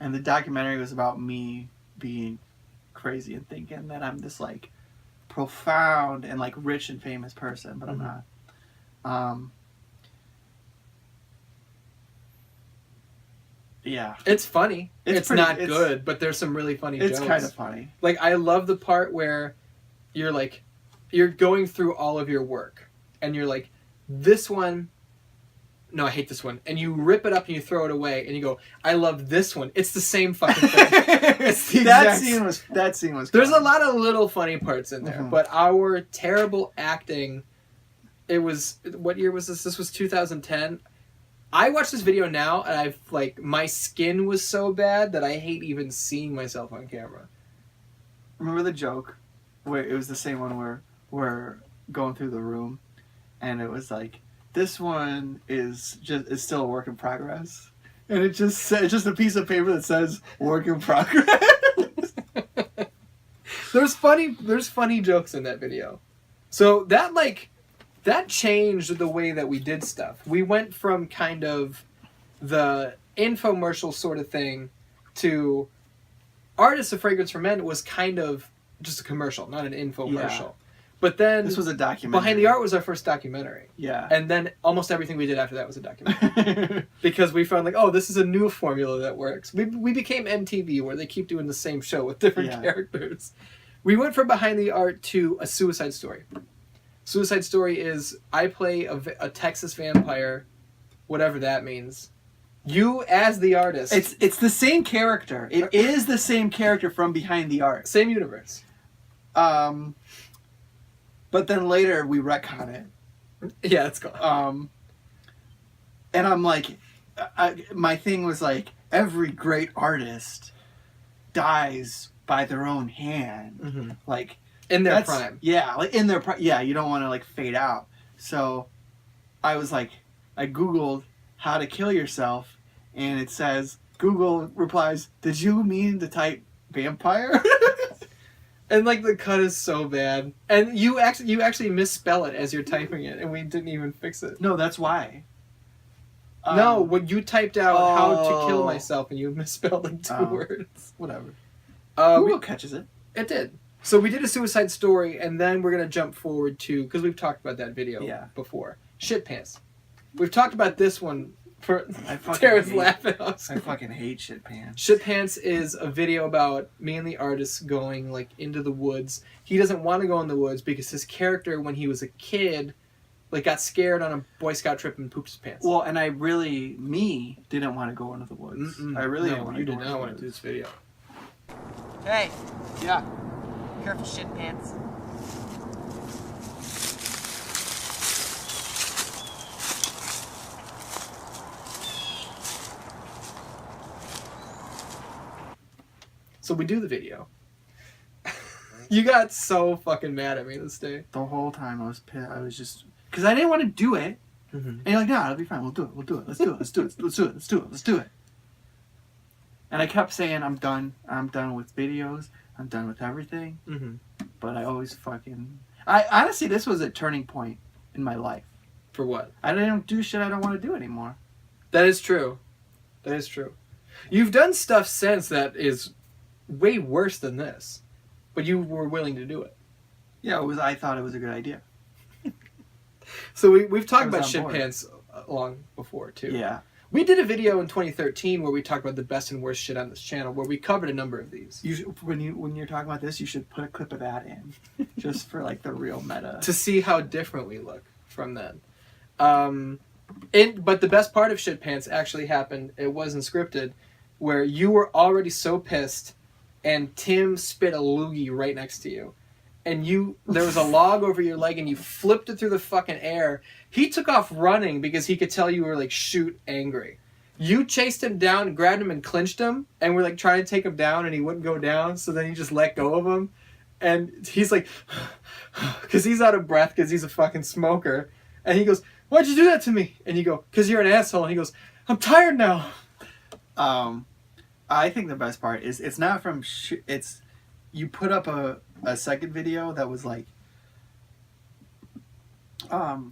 [SPEAKER 1] And the documentary was about me being crazy and thinking that I'm this, like, profound and, like, rich and famous person, but I'm not. Yeah.
[SPEAKER 3] It's funny. It's
[SPEAKER 1] pretty-
[SPEAKER 3] not good, but there's some really funny jokes.
[SPEAKER 1] It's kind of funny.
[SPEAKER 3] Like, I love the part where you're like, you're going through all of your work, and you're like, this one, no, I hate this one. And you rip it up and you throw it away, and you go, I love this one. It's the same fucking thing. It's the
[SPEAKER 1] that
[SPEAKER 3] exact
[SPEAKER 1] scene was
[SPEAKER 3] There's
[SPEAKER 1] funny.
[SPEAKER 3] a lot of little funny parts in there, but our terrible acting, it was, what year was this? This was 2010. I watched this video now, and I've, like, my skin was so bad that I hate even seeing myself on camera.
[SPEAKER 1] Remember the joke where it was the same one where we're going through the room, and it was like, this one is still a work in progress, and it just said, just a piece of paper that says work in progress.
[SPEAKER 3] There's funny jokes in that video. So that changed the way that we did stuff. We went from kind of the infomercial sort of thing to Artists of Fragrance for Men was kind of just a commercial, not an infomercial.
[SPEAKER 1] Yeah.
[SPEAKER 3] But then
[SPEAKER 1] This was a documentary.
[SPEAKER 3] Behind the Art was our first documentary.
[SPEAKER 1] Yeah.
[SPEAKER 3] And then almost everything we did after that was a documentary. Because we found, like, oh, this is a new formula that works. We became MTV, where they keep doing the same show with different characters. We went from Behind the Art to A Suicide Story. Suicide Story is, I play a Texas vampire, whatever that means. You as the artist.
[SPEAKER 1] It's the same character. It is the same character from Behind the Art.
[SPEAKER 3] Same universe.
[SPEAKER 1] But then later we retcon it.
[SPEAKER 3] Yeah, it's gone.
[SPEAKER 1] And I'm like, my thing was like, every great artist dies by their own hand.
[SPEAKER 3] Mm-hmm.
[SPEAKER 1] Like,
[SPEAKER 3] in their prime.
[SPEAKER 1] Yeah, like in their prime. Yeah, you don't want to like fade out. So I was like, I Googled how to kill yourself, and it says, Google replies, did you mean to type vampire?
[SPEAKER 3] And like the cut is so bad, and you actually misspell it as you're typing it, and we didn't even fix it.
[SPEAKER 1] No, that's why.
[SPEAKER 3] No, when you typed out how to kill
[SPEAKER 1] Oh.
[SPEAKER 3] myself, and you misspelled like 2
[SPEAKER 1] Oh.
[SPEAKER 3] words. Whatever.
[SPEAKER 1] Google catches it.
[SPEAKER 3] It did. So we did a suicide story, and then we're gonna jump forward to, because we've talked about that video before. Shit pants. We've talked about this one for. Tara's laughing.
[SPEAKER 1] I fucking hate shit pants.
[SPEAKER 3] Shit Pants is a video about me and the artist going like into the woods. He doesn't want to go in the woods because his character, when he was a kid, like got scared on a Boy Scout trip and pooped his pants.
[SPEAKER 1] Well, and I didn't want to go into the woods. I really didn't want to.
[SPEAKER 3] You did not want to do this video.
[SPEAKER 6] Hey,
[SPEAKER 4] Yeah.
[SPEAKER 6] careful, shit pants.
[SPEAKER 3] So we do the video. You got so fucking mad at me this day.
[SPEAKER 1] The whole time I was pissed. I was just because I didn't want to do it. And you're like, no, it'll be fine. We'll do it. We'll do it. Let's do it. Let's do it. Let's do it. Let's do it. Let's do it. And I kept saying, I'm done. I'm done with videos. I'm done with everything. But I always I honestly, this was a turning point in my life.
[SPEAKER 3] For what?
[SPEAKER 1] I don't do shit I don't want to do anymore.
[SPEAKER 3] That is true. That is true. You've done stuff since that is way worse than this, but you were willing to do it.
[SPEAKER 1] Yeah, I thought it was a good idea.
[SPEAKER 3] So we've talked
[SPEAKER 1] I was
[SPEAKER 3] about
[SPEAKER 1] on
[SPEAKER 3] shit
[SPEAKER 1] board.
[SPEAKER 3] pants long before too.
[SPEAKER 1] Yeah.
[SPEAKER 3] We did a video in 2013 where we talked about the best and worst shit on this channel, where we covered a number of these.
[SPEAKER 1] When you're talking about this, you should put a clip of that in, just for like the real meta.
[SPEAKER 3] To see how different we look from then. But the best part of Shit Pants actually happened, it wasn't scripted, where you were already so pissed and Tim spit a loogie right next to you. And there was a log over your leg and you flipped it through the fucking air. He took off running because he could tell you were like shoot angry. You chased him down, grabbed him and clinched him, and were like trying to take him down and he wouldn't go down, so then you just let go of him. And he's like, because he's out of breath because he's a fucking smoker. And he goes, why'd you do that to me? And you go, because you're an asshole. And he goes, I'm tired now.
[SPEAKER 1] I think the best part is it's not from it's you put up a second video that was like not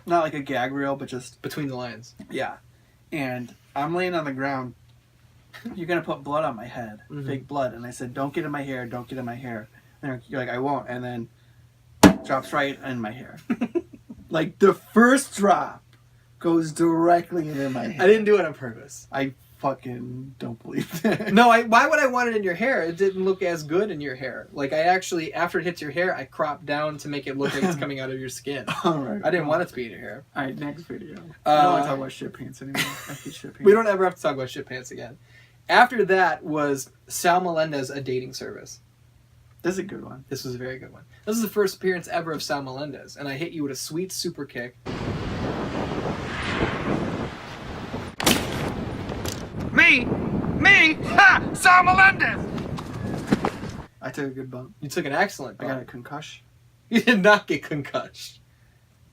[SPEAKER 1] like a gag reel, but just
[SPEAKER 3] Between the lines.
[SPEAKER 1] yeah. And I'm laying on the ground. You're gonna put blood on my head, fake blood, and I said, "Don't get in my hair, don't get in my hair." And you're like, "I won't," and then drops right in my hair. Like the first drop goes directly into my hair.
[SPEAKER 3] I didn't do it on purpose.
[SPEAKER 1] I fucking don't believe that.
[SPEAKER 3] No, why would I want it in your hair? It didn't look as good in your hair. Like I actually, after it hits your hair, I cropped down to make it look like it's coming out of your skin.
[SPEAKER 1] All right.
[SPEAKER 3] I didn't want it to be in your hair.
[SPEAKER 1] All right, next video. I don't want to talk about shit pants anymore. I hate shit pants.
[SPEAKER 3] We don't ever have to talk about Shit Pants again. After that was Sal Melendez, a dating service.
[SPEAKER 1] This is a good one.
[SPEAKER 3] This was a very good one. This is the first appearance ever of Sal Melendez, and I hit you with a sweet super kick.
[SPEAKER 10] Me? Ha! Sal Melendez!
[SPEAKER 1] I took a good bump.
[SPEAKER 3] You took an excellent
[SPEAKER 1] I
[SPEAKER 3] bump.
[SPEAKER 1] got a concussion.
[SPEAKER 3] You did not get concussed.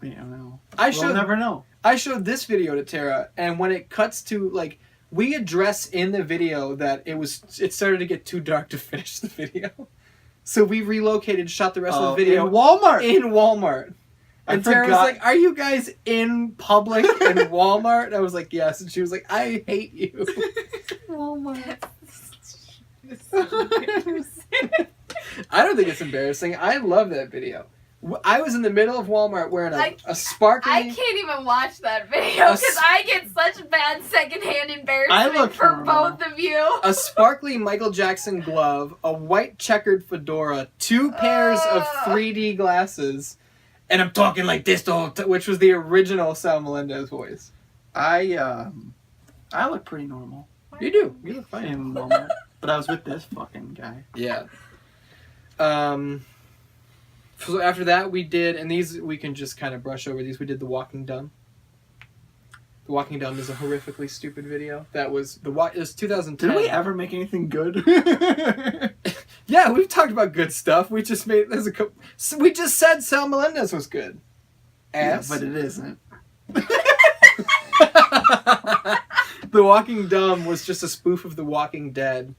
[SPEAKER 1] I don't know.
[SPEAKER 3] We'll
[SPEAKER 1] never know.
[SPEAKER 3] I showed this video to Tara, and when it cuts to like, we address in the video that it started to get too dark to finish the video, so we relocated, shot the rest of the video
[SPEAKER 1] in Walmart.
[SPEAKER 3] In Walmart.
[SPEAKER 1] I
[SPEAKER 3] And Tara was
[SPEAKER 1] forgot.
[SPEAKER 3] like, "Are you guys in public in Walmart?" And I was like, "Yes." And she was like, "I hate you."
[SPEAKER 2] Walmart.
[SPEAKER 3] I don't think it's embarrassing. I love that video. I was in the middle of Walmart wearing a sparkly.
[SPEAKER 2] I can't even watch that video because I get such bad secondhand embarrassment for both of you.
[SPEAKER 3] A sparkly Michael Jackson glove, a white checkered fedora, 2 pairs of 3D glasses, and I'm talking like this the whole time, which was the original Sal Melendez voice.
[SPEAKER 1] I look pretty normal.
[SPEAKER 3] You do. You look fine.
[SPEAKER 1] In Walmart. But I was with this fucking guy.
[SPEAKER 3] Yeah. So after that we did, and these we can just kind of brush over these. We did The Walking Dumb. The Walking Dumb is a horrifically stupid video. That was it was 2010.
[SPEAKER 1] Did we ever make anything good?
[SPEAKER 3] Yeah, we've talked about good stuff. We just made we just said Sal Melendez was good. Ass.
[SPEAKER 1] Yeah, but it isn't.
[SPEAKER 3] The Walking Dumb was just a spoof of The Walking Dead,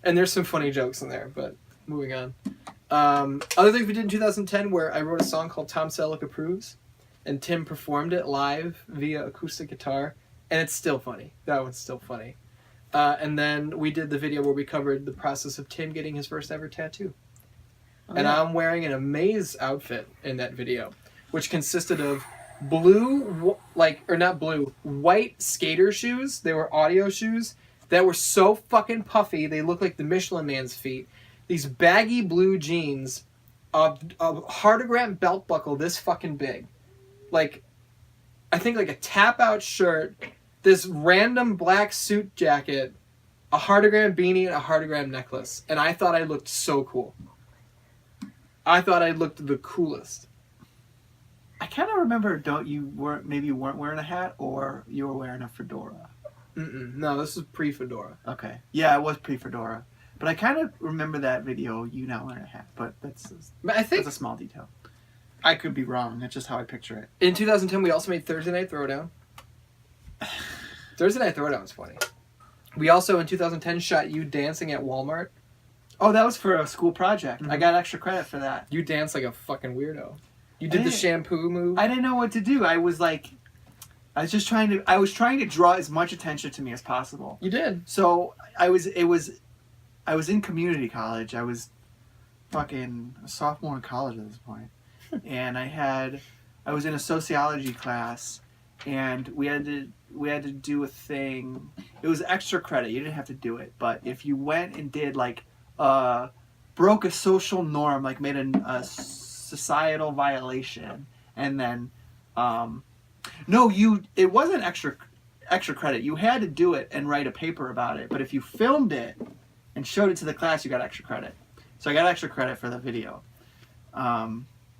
[SPEAKER 3] and there's some funny jokes in there, but moving on. Other things we did in 2010 where I wrote a song called Tom Selleck Approves, and Tim performed it live via acoustic guitar, and it's still funny. That one's still funny. And then we did the video where we covered the process of Tim getting his first ever tattoo. Oh, and I'm wearing an Amaze outfit in that video, which consisted of white skater shoes. They were audio shoes that were so fucking puffy, they looked like the Michelin Man's feet. These baggy blue jeans, a heartogram belt buckle this fucking big. Like, I think like a tap-out shirt, this random black suit jacket, a heartogram beanie, and a heartogram necklace. And I thought I looked so cool. I thought I looked the coolest.
[SPEAKER 1] I kind of remember, you weren't wearing a hat, or you were wearing a fedora.
[SPEAKER 3] No, this is pre-fedora.
[SPEAKER 1] Okay. Yeah, it was pre-fedora. But I kind of remember that video, you not wearing a hat. But that's a small detail. I could be wrong. That's just how I picture it.
[SPEAKER 3] In 2010, we also made Thursday Night Throwdown. Thursday Night Throwdown was funny. We also, in 2010, shot you dancing at Walmart.
[SPEAKER 1] Oh, that was for a school project. Mm-hmm. I got extra credit for that.
[SPEAKER 3] You danced like a fucking weirdo. You did the shampoo move.
[SPEAKER 1] I didn't know what to do. I was trying to draw as much attention to me as possible.
[SPEAKER 3] You did.
[SPEAKER 1] So I was in community college. I was fucking a sophomore in college at this point. And I was in a sociology class, and we had to do a thing. It was extra credit. You didn't have to do it, but if you went and did broke a social norm, like made a societal violation, and then it wasn't extra credit. You had to do it and write a paper about it. But if you filmed it and showed it to the class, you got extra credit. So I got extra credit for the video.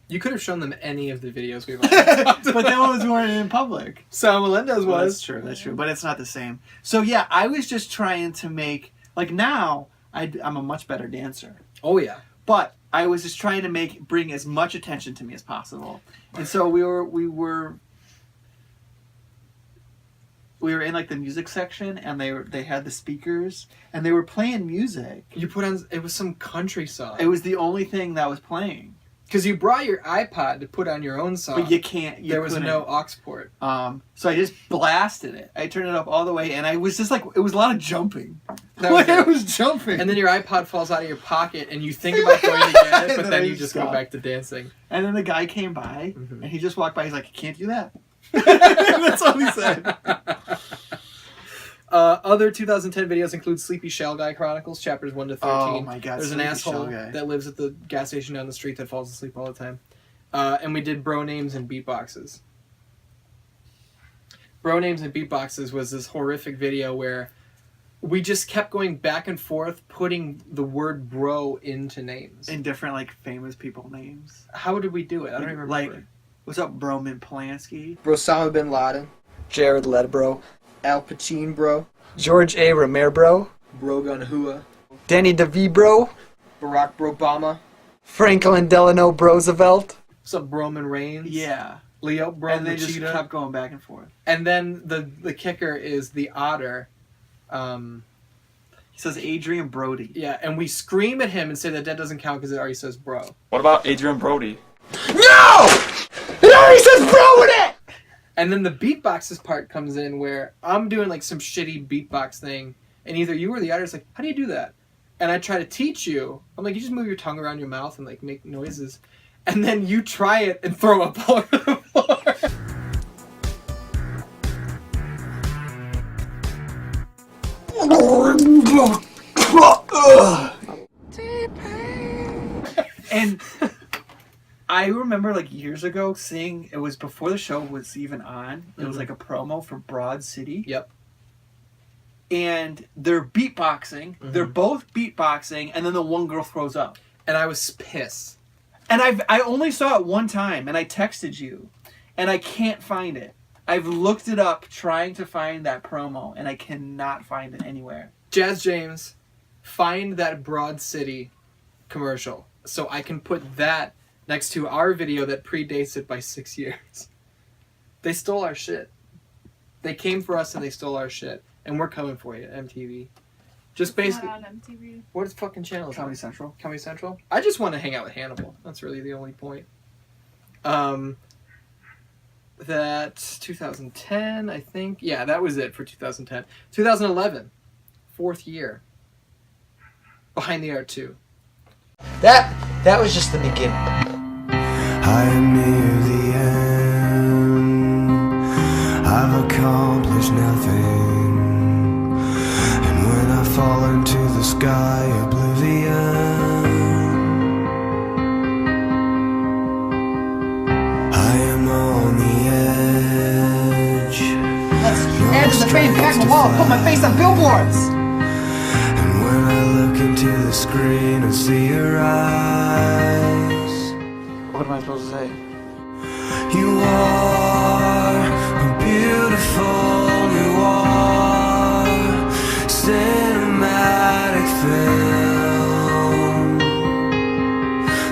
[SPEAKER 3] You could have shown them any of the videos we've
[SPEAKER 1] but that one was more in public.
[SPEAKER 3] Sam Melendez was.
[SPEAKER 1] That's true. But it's not the same. So yeah, I was just trying to make, now I'm a much better dancer.
[SPEAKER 3] Oh yeah.
[SPEAKER 1] But I was just trying to bring as much attention to me as possible. And so we were in the music section, and they had the speakers, and they were playing music.
[SPEAKER 3] You put on, it was some country song.
[SPEAKER 1] It was the only thing that was playing.
[SPEAKER 3] Because you brought your iPod to put on your own song.
[SPEAKER 1] But you can't.
[SPEAKER 3] There was no aux port.
[SPEAKER 1] So I just blasted it. I turned it up all the way, and I was just it was a lot of jumping.
[SPEAKER 3] It
[SPEAKER 1] was jumping.
[SPEAKER 3] And then your iPod falls out of your pocket, and you think about going to get it, but then you just go back to dancing.
[SPEAKER 1] And then the guy came by, and he just walked by. He's like, "You can't do that." That's all he said.
[SPEAKER 3] Other 2010 videos include Sleepy Shell Guy Chronicles, chapters 1 to 13.
[SPEAKER 1] Oh my god,
[SPEAKER 3] there's an asshole that lives at the gas station down the street that falls asleep all the time. And we did Bro Names and Beatboxes. Bro Names and Beatboxes was this horrific video where we just kept going back and forth putting the word bro into names.
[SPEAKER 1] In different, famous people names.
[SPEAKER 3] How did we do it? I don't even remember.
[SPEAKER 1] What's up, Broman Polanski?
[SPEAKER 6] Osama Bin Laden. Jared Leto. Al Pacino, bro. George A. Romero, bro.
[SPEAKER 3] Brogan Hua.
[SPEAKER 6] Danny DeVito, bro.
[SPEAKER 3] Barack Obama.
[SPEAKER 6] Franklin Delano Roosevelt.
[SPEAKER 3] What's up, Broman Reigns?
[SPEAKER 1] Yeah.
[SPEAKER 3] Leo Bro.
[SPEAKER 1] And they just kept going back and forth.
[SPEAKER 3] And then the kicker is the otter.
[SPEAKER 1] He says Adrian Brody.
[SPEAKER 3] Yeah, and we scream at him and say that doesn't count because it already says bro.
[SPEAKER 7] What about Adrian Brody?
[SPEAKER 6] No! It already says bro in it!
[SPEAKER 3] And then the beatboxes part comes in where I'm doing some shitty beatbox thing, and either you or the other's like, how do you do that? And I try to teach you. I'm like, you just move your tongue around your mouth and make noises. And then you try it and throw up all over the floor.
[SPEAKER 1] And I remember years ago seeing, it was before the show was even on, it was a promo for Broad City.
[SPEAKER 3] Yep.
[SPEAKER 1] And they're beatboxing, they're both beatboxing, and then the one girl throws up.
[SPEAKER 3] And I was pissed.
[SPEAKER 1] And I only saw it one time, and I texted you, and I can't find it. I've looked it up trying to find that promo, and I cannot find it anywhere.
[SPEAKER 3] Jazz James, find that Broad City commercial so I can put that next to our video that predates it by 6 years. They stole our shit. They came for us and they stole our shit. And we're coming for you, MTV. Just basically.
[SPEAKER 2] Not on MTV.
[SPEAKER 3] What is fucking channel?
[SPEAKER 1] Comedy Central.
[SPEAKER 3] Comedy Central. I just want to hang out with Hannibal. That's really the only point. That's 2010, I think. Yeah, that was it for 2010. 2011, 4th year. Behind the Art 2.
[SPEAKER 6] That was just the beginning.
[SPEAKER 11] I am near the end. I've accomplished nothing. And when I fall into the sky, oblivion, I am on the edge.
[SPEAKER 6] Let's add to the fame, pack my wall, put my face on billboards.
[SPEAKER 11] And when I look into the screen, I see your eyes.
[SPEAKER 1] What am I supposed to say?
[SPEAKER 11] You are a beautiful noir cinematic film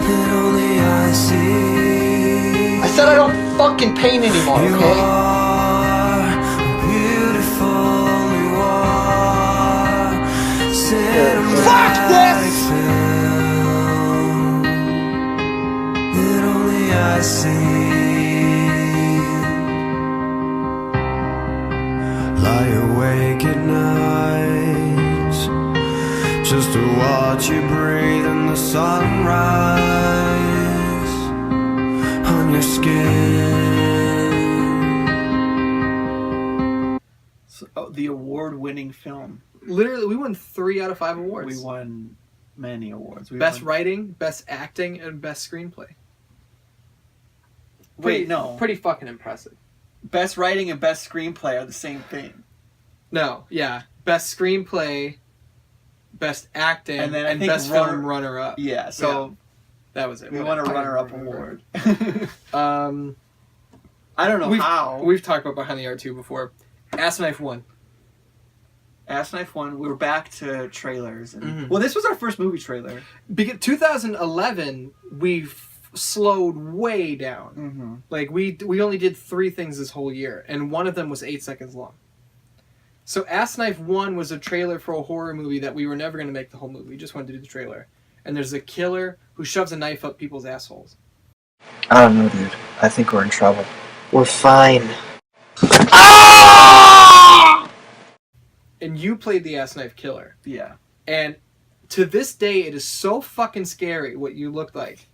[SPEAKER 11] that only I see.
[SPEAKER 6] I said I don't fucking paint anymore,
[SPEAKER 11] You
[SPEAKER 6] okay?
[SPEAKER 11] are a beautiful noir cinematic film that only I see. Lie awake at night just to watch you breathe in the sunrise on your skin.
[SPEAKER 1] So, the award-winning film.
[SPEAKER 3] Literally, we won 3 out of 5 awards.
[SPEAKER 1] We won many awards.
[SPEAKER 3] Best writing, best acting, and best screenplay. Pretty fucking impressive.
[SPEAKER 1] Best writing and best screenplay are the same thing.
[SPEAKER 3] No, yeah. Best screenplay, best acting,
[SPEAKER 1] And then I think
[SPEAKER 3] best film runner-up.
[SPEAKER 1] Yeah, so
[SPEAKER 3] that was it.
[SPEAKER 1] we won a runner-up award.
[SPEAKER 3] I
[SPEAKER 1] don't know how.
[SPEAKER 3] We've talked about Behind the Art 2 before. Ass Knife 1.
[SPEAKER 1] Ass Knife 1, we were back to trailers. And,
[SPEAKER 3] Mhm.
[SPEAKER 1] Well, this was our first movie trailer.
[SPEAKER 3] Because 2011, we've slowed way down.
[SPEAKER 1] Mm-hmm.
[SPEAKER 3] Like, we only did 3 things this whole year, and one of them was 8 seconds long. So Ass Knife 1 was a trailer for a horror movie that we were never going to make the whole movie. We just wanted to do the trailer. And there's a killer who shoves a knife up people's assholes.
[SPEAKER 9] I don't know, dude. I think we're in trouble. We're fine.
[SPEAKER 3] And you played the Ass Knife Killer.
[SPEAKER 1] Yeah.
[SPEAKER 3] And to this day, it is so fucking scary what you look like.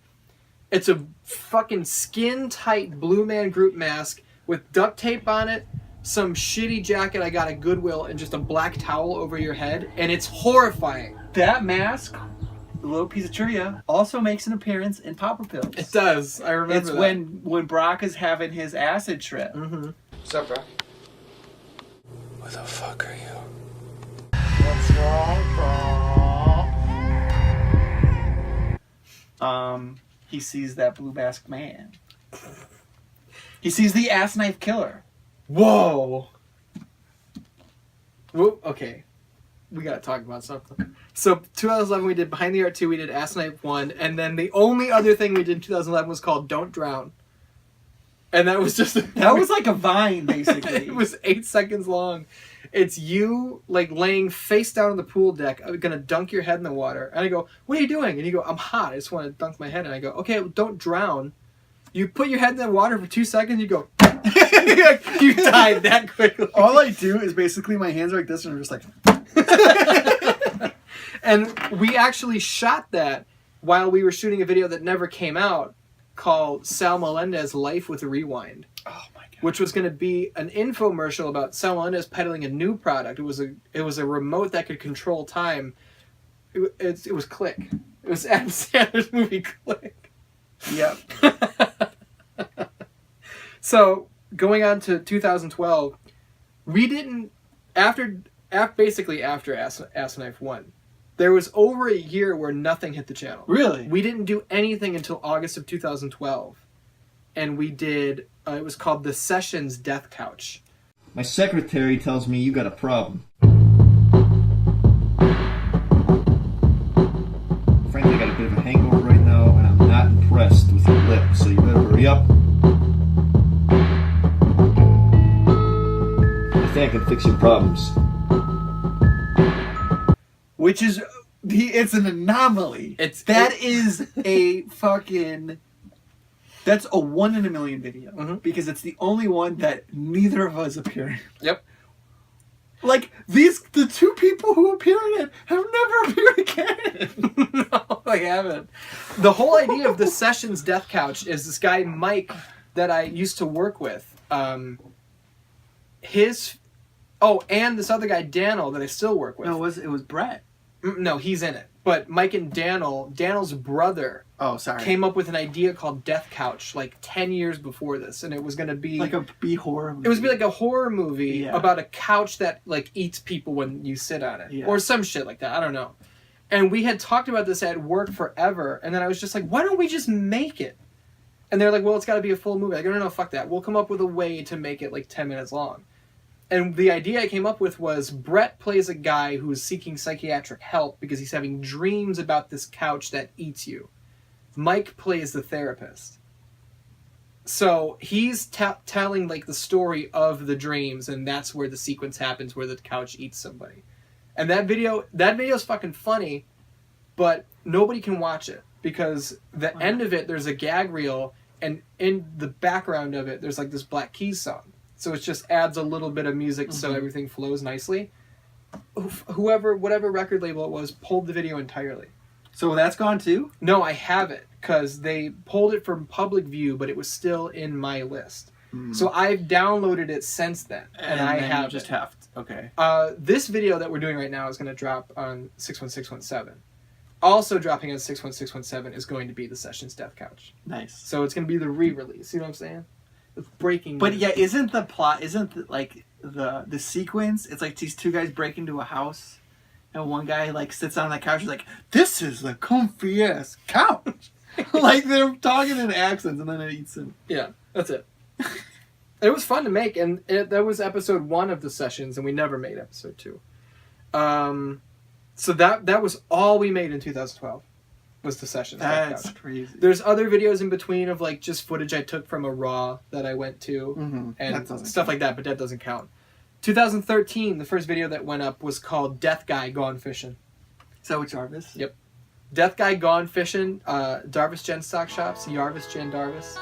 [SPEAKER 3] It's a fucking skin-tight Blue Man Group mask with duct tape on it, some shitty jacket I got at Goodwill, and just a black towel over your head, and it's horrifying.
[SPEAKER 1] That mask, a little piece of trivia, also makes an appearance in Popper Pills.
[SPEAKER 3] It does. I remember
[SPEAKER 1] It's
[SPEAKER 3] that.
[SPEAKER 1] when Brock is having his acid trip.
[SPEAKER 3] Mm-hmm.
[SPEAKER 6] What's up, bro?
[SPEAKER 11] What the fuck are you?
[SPEAKER 6] What's wrong, bro?
[SPEAKER 1] He sees that blue masked man. He sees the Ass Knife Killer.
[SPEAKER 3] Whoa. Whoa. Okay. We gotta talk about something. So 2011 we did Behind the Art 2, we did Ass Knife 1, and then the only other thing we did in 2011 was called Don't Drown. And that was just...
[SPEAKER 1] That was like a vine, basically.
[SPEAKER 3] It was 8 seconds long. It's you, like, laying face down on the pool deck, gonna dunk your head in the water. And I go, what are you doing? And you go, I'm hot, I just want to dunk my head. And I go, okay, well, don't drown. You put your head in the water for 2 seconds, you go... You died that quickly.
[SPEAKER 1] All I do is basically my hands are like this and I'm just like...
[SPEAKER 3] And we actually shot that while we were shooting a video that never came out called Sal Melendez Life with a Rewind.
[SPEAKER 1] Oh my god.
[SPEAKER 3] Which was going to be an infomercial about Sal Melendez peddling a new product. It was a remote that could control time. It was Click. It was Adam Sandler's movie Click.
[SPEAKER 1] Yep.
[SPEAKER 3] So going on to 2012, we didn't basically after Ass Knife 1. There was over a year where nothing hit the channel.
[SPEAKER 1] Really?
[SPEAKER 3] We didn't do anything until August of 2012. And we did, it was called The Sessions Death Couch.
[SPEAKER 12] My secretary tells me you got a problem. Frankly, I got a bit of a hangover right now, and I'm not impressed with your lip, so you better hurry up. I think I can fix your problems.
[SPEAKER 1] which is it's an anomaly. That is a fucking. That's a 1 in a million video because it's the only one that neither of us appear in.
[SPEAKER 3] Yep.
[SPEAKER 1] Like the two people who appear in it have never appeared again.
[SPEAKER 3] No, I haven't. The whole idea of the Sessions Death Couch is this guy Mike that I used to work with. And this other guy Daniel that I still work with.
[SPEAKER 1] No, it was Brett.
[SPEAKER 3] No, he's in it. But Mike and Daniel's brother, came up with an idea called Death Couch like 10 years before this, and it was going to be
[SPEAKER 1] like a B horror movie.
[SPEAKER 3] It was like a horror movie about a couch that like eats people when you sit on it, or some shit like that. I don't know. And we had talked about this at work forever, and then I was just like, why don't we just make it? And they're like, well, it's got to be a full movie. I go, no, fuck that. We'll come up with a way to make it like 10 minutes long. And the idea I came up with was Brett plays a guy who is seeking psychiatric help because he's having dreams about this couch that eats you. Mike plays the therapist. So he's telling like the story of the dreams, and that's where the sequence happens where the couch eats somebody. And that video is fucking funny, but nobody can watch it because the end of it, there's a gag reel, and in the background of it, there's like this Black Keys song. So it just adds a little bit of music so everything flows nicely. Whatever record label it was, pulled the video entirely.
[SPEAKER 1] So that's gone too?
[SPEAKER 3] No, I have it, because they pulled it from public view, but it was still in my list. So I've downloaded it since then, and I have
[SPEAKER 1] just have to. Okay.
[SPEAKER 3] This video that we're doing right now is going to drop on 61617. Also dropping on 61617 is going to be the Sessions Death Couch.
[SPEAKER 1] Nice.
[SPEAKER 3] So it's going to be the re-release. You know what I'm saying? It's breaking.
[SPEAKER 1] But yeah, isn't the plot? Like the sequence? It's like these two guys break into a house, and one guy like sits on the couch. He's like, "This is the comfy ass couch." Like they're talking in accents, and then it eats him.
[SPEAKER 3] Yeah, that's it. It was fun to make, and that was episode 1 of the Sessions, and we never made episode 2. So that was all we made in 2012. Was the Sessions.
[SPEAKER 1] That's crazy.
[SPEAKER 3] There's other videos in between of like just footage I took from a Raw that I went to and stuff like that, but that doesn't count. 2013, the first video that went up was called Death Guy Gone Fishing.
[SPEAKER 1] Is that with Jarvis?
[SPEAKER 3] Yep. Death Guy Gone Fishing, Darvis Gen Stock Shops, Jarvis Jen Darvis,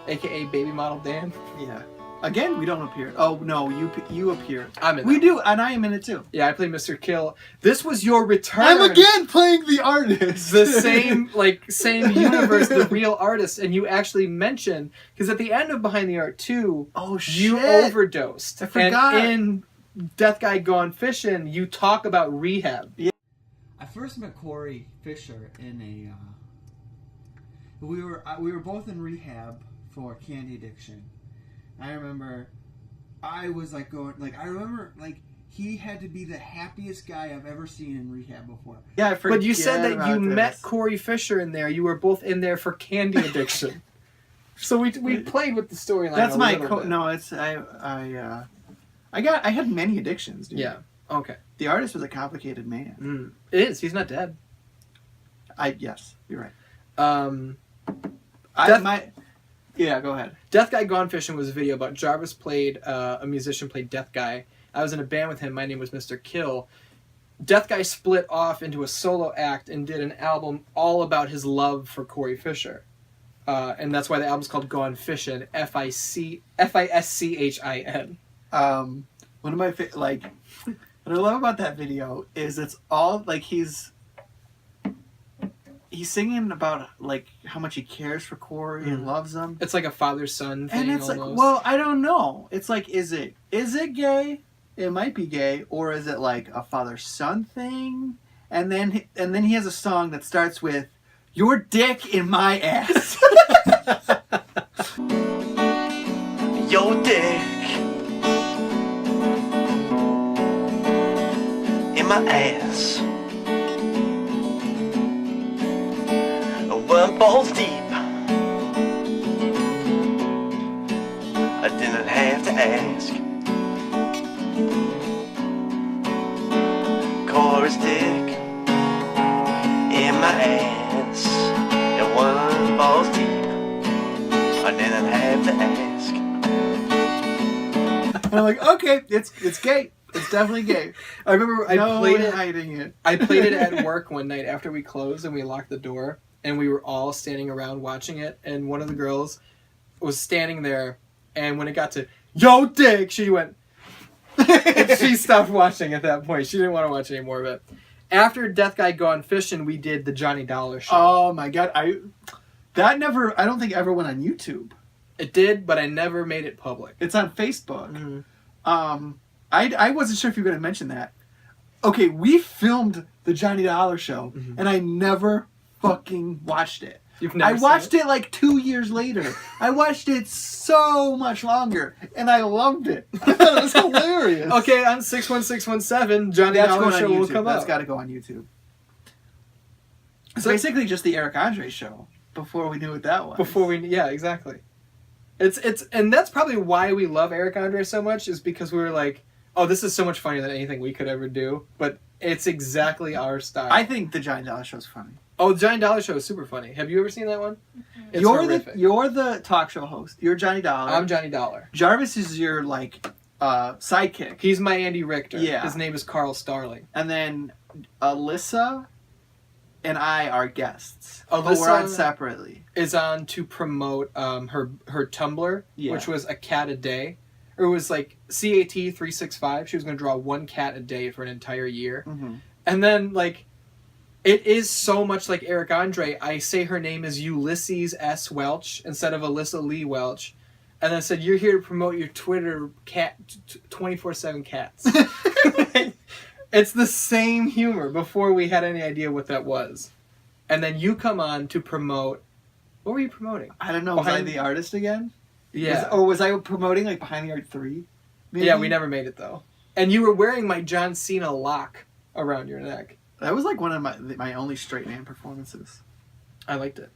[SPEAKER 3] aka Baby Model Dan.
[SPEAKER 1] Yeah. Again, we don't appear. Oh no, you appear.
[SPEAKER 3] I'm in.
[SPEAKER 1] We do, and I am in it too.
[SPEAKER 3] Yeah, I play Mr. Kill. This was your return.
[SPEAKER 1] I'm again playing the artist.
[SPEAKER 3] The same universe, the real artist, and you actually mentioned because at the end of Behind the Art 2, you overdosed.
[SPEAKER 1] I forgot.
[SPEAKER 3] And in Death Guy Gone Fishing, you talk about rehab.
[SPEAKER 1] Yeah.
[SPEAKER 13] I first met Corey Fisher in a. We were both in rehab for candy addiction. I remember I was like going, like, I remember, like, he had to be the happiest guy I've ever seen in rehab before.
[SPEAKER 1] Yeah,
[SPEAKER 3] but you said that you met Corey Fisher in there. You were both in there for candy addiction. So we played with the storyline.
[SPEAKER 1] That's my no. It's I had many addictions, dude.
[SPEAKER 3] Yeah. Okay.
[SPEAKER 1] The artist was a complicated man.
[SPEAKER 3] It is. He's not dead.
[SPEAKER 1] Yes, you're right. Yeah, go ahead.
[SPEAKER 3] Death Guy Gone Fishing was a video about Jarvis played a musician played Death Guy. I was in a band with him. My name was Mr. Kill. Death Guy split off into a solo act and did an album all about his love for Corey Fisher. And that's why the album's called Gone Fishin', Fischin.
[SPEAKER 1] One of my what I love about that video is it's all like he's singing about like how much he cares for Corey and loves him.
[SPEAKER 3] It's like a father-son thing.
[SPEAKER 1] And it's
[SPEAKER 3] almost.
[SPEAKER 1] like, well, I don't know. It's like, is it gay? It might be gay, or is it like a father-son thing? And then he has a song that starts with "Your dick in my ass."
[SPEAKER 14] Your dick in my ass. We're balls deep. I didn't have to ask. Corey's dick in my ass. And one balls deep. I didn't have to ask.
[SPEAKER 1] And I'm like, okay, it's gay. It's definitely gay.
[SPEAKER 3] I remember
[SPEAKER 1] No hiding it.
[SPEAKER 3] I played it at work one night after we closed and we locked the door, and we were all standing around watching it, and one of the girls was standing there, and when it got to "Yo, Dick," she went. And she stopped watching at that point. She didn't want to watch any more of it. After Death Guy Gone Fishing, we did the Johnny Dollar Show.
[SPEAKER 1] Oh my god, I don't think ever went on YouTube.
[SPEAKER 3] It did, but I never made it public.
[SPEAKER 1] It's on Facebook.
[SPEAKER 3] Mm-hmm.
[SPEAKER 1] I wasn't sure if you were going to mention that. Okay, we filmed the Johnny Dollar Show, and I never fucking watched it. I watched it like 2 years later. I watched it so much longer, and I loved it. I thought it was hilarious.
[SPEAKER 3] Okay, on 61617, Johnny Dollar Show will come up.
[SPEAKER 1] That's got to go on YouTube. It's basically just the Eric Andre show before we knew what that was.
[SPEAKER 3] Yeah, exactly. It's and that's probably why we love Eric Andre so much, is because we were like, oh, this is so much funnier than anything we could ever do. But it's exactly our style.
[SPEAKER 1] I think the Johnny Dollar Show's funny.
[SPEAKER 3] Oh, the Johnny Dollar Show is super funny. Have you ever seen that one? It's
[SPEAKER 1] You're
[SPEAKER 3] horrific.
[SPEAKER 1] you're the talk show host. You're Johnny Dollar.
[SPEAKER 3] I'm Johnny Dollar.
[SPEAKER 1] Jarvis is your sidekick.
[SPEAKER 3] He's my Andy Richter.
[SPEAKER 1] Yeah.
[SPEAKER 3] His name is Carl Starling.
[SPEAKER 1] And then Alyssa and I are guests.
[SPEAKER 3] Alyssa
[SPEAKER 1] but we're on separately.
[SPEAKER 3] Is on to promote her Tumblr, which was a cat a day. Or it was like CAT 365. She was going to draw one cat a day for an entire year.
[SPEAKER 1] Mm-hmm.
[SPEAKER 3] And then like it is so much like Eric Andre. I say her name is Ulysses S. Welch instead of Alyssa Lee Welch. And then said, you're here to promote your Twitter cat 24/7 cats. It's the same humor before we had any idea what that was. And then you come on to promote... What were you promoting?
[SPEAKER 1] I don't know. Was I the artist again?
[SPEAKER 3] Yeah.
[SPEAKER 1] Was I promoting like Behind the Art 3? Maybe?
[SPEAKER 3] Yeah, we never made it though. And you were wearing my John Cena lock around your neck.
[SPEAKER 1] That was like one of my only straight man performances.
[SPEAKER 3] I liked it.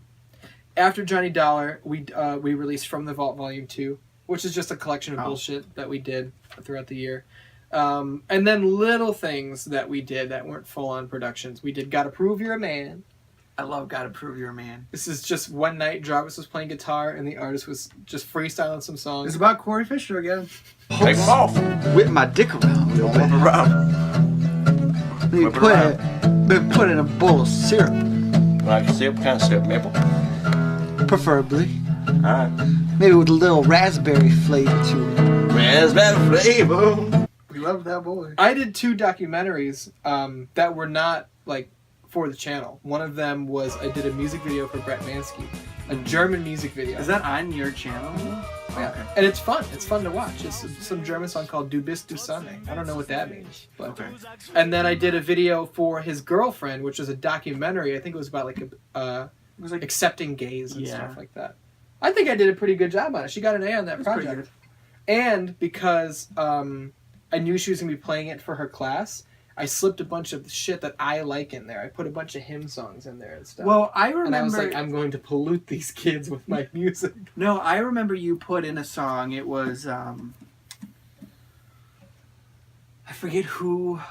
[SPEAKER 3] After Johnny Dollar, we released From the Vault Volume 2, which is just a collection of bullshit that we did throughout the year. And then little things that we did that weren't full-on productions. We did Gotta Prove You're a Man.
[SPEAKER 1] I love Gotta Prove You're a Man.
[SPEAKER 3] This is just one night, Jarvis was playing guitar, and the artist was just freestyling some songs.
[SPEAKER 1] It's about Corey Fisher again.
[SPEAKER 8] Take them off.
[SPEAKER 9] Whip my dick around a little bit. Maybe put in a bowl of syrup.
[SPEAKER 8] Like syrup? What kind of syrup? Maple?
[SPEAKER 9] Preferably.
[SPEAKER 8] Alright.
[SPEAKER 9] Maybe with a little raspberry flavor to it.
[SPEAKER 8] Raspberry flavor.
[SPEAKER 1] We love that boy.
[SPEAKER 3] I did 2 documentaries that were not like for the channel. One of them was I did a music video for Brett Mansky, a German music video.
[SPEAKER 1] Is that on your channel?
[SPEAKER 3] Yeah. Okay. And it's fun. It's fun to watch. It's some German song called Du bist du Sonne. I don't know what that means. But.
[SPEAKER 1] Okay.
[SPEAKER 3] And then I did a video for his girlfriend, which was a documentary. I think it was about it was like accepting gays and stuff like that. I think I did a pretty good job on it. She got an A on that project. And because I knew she was going to be playing it for her class, I slipped a bunch of shit that I like in there. I put a bunch of hymn songs in there and stuff.
[SPEAKER 1] Well, I remember...
[SPEAKER 3] And I was like, I'm going to pollute these kids with my music.
[SPEAKER 1] No, I remember you put in a song. It was... I forget who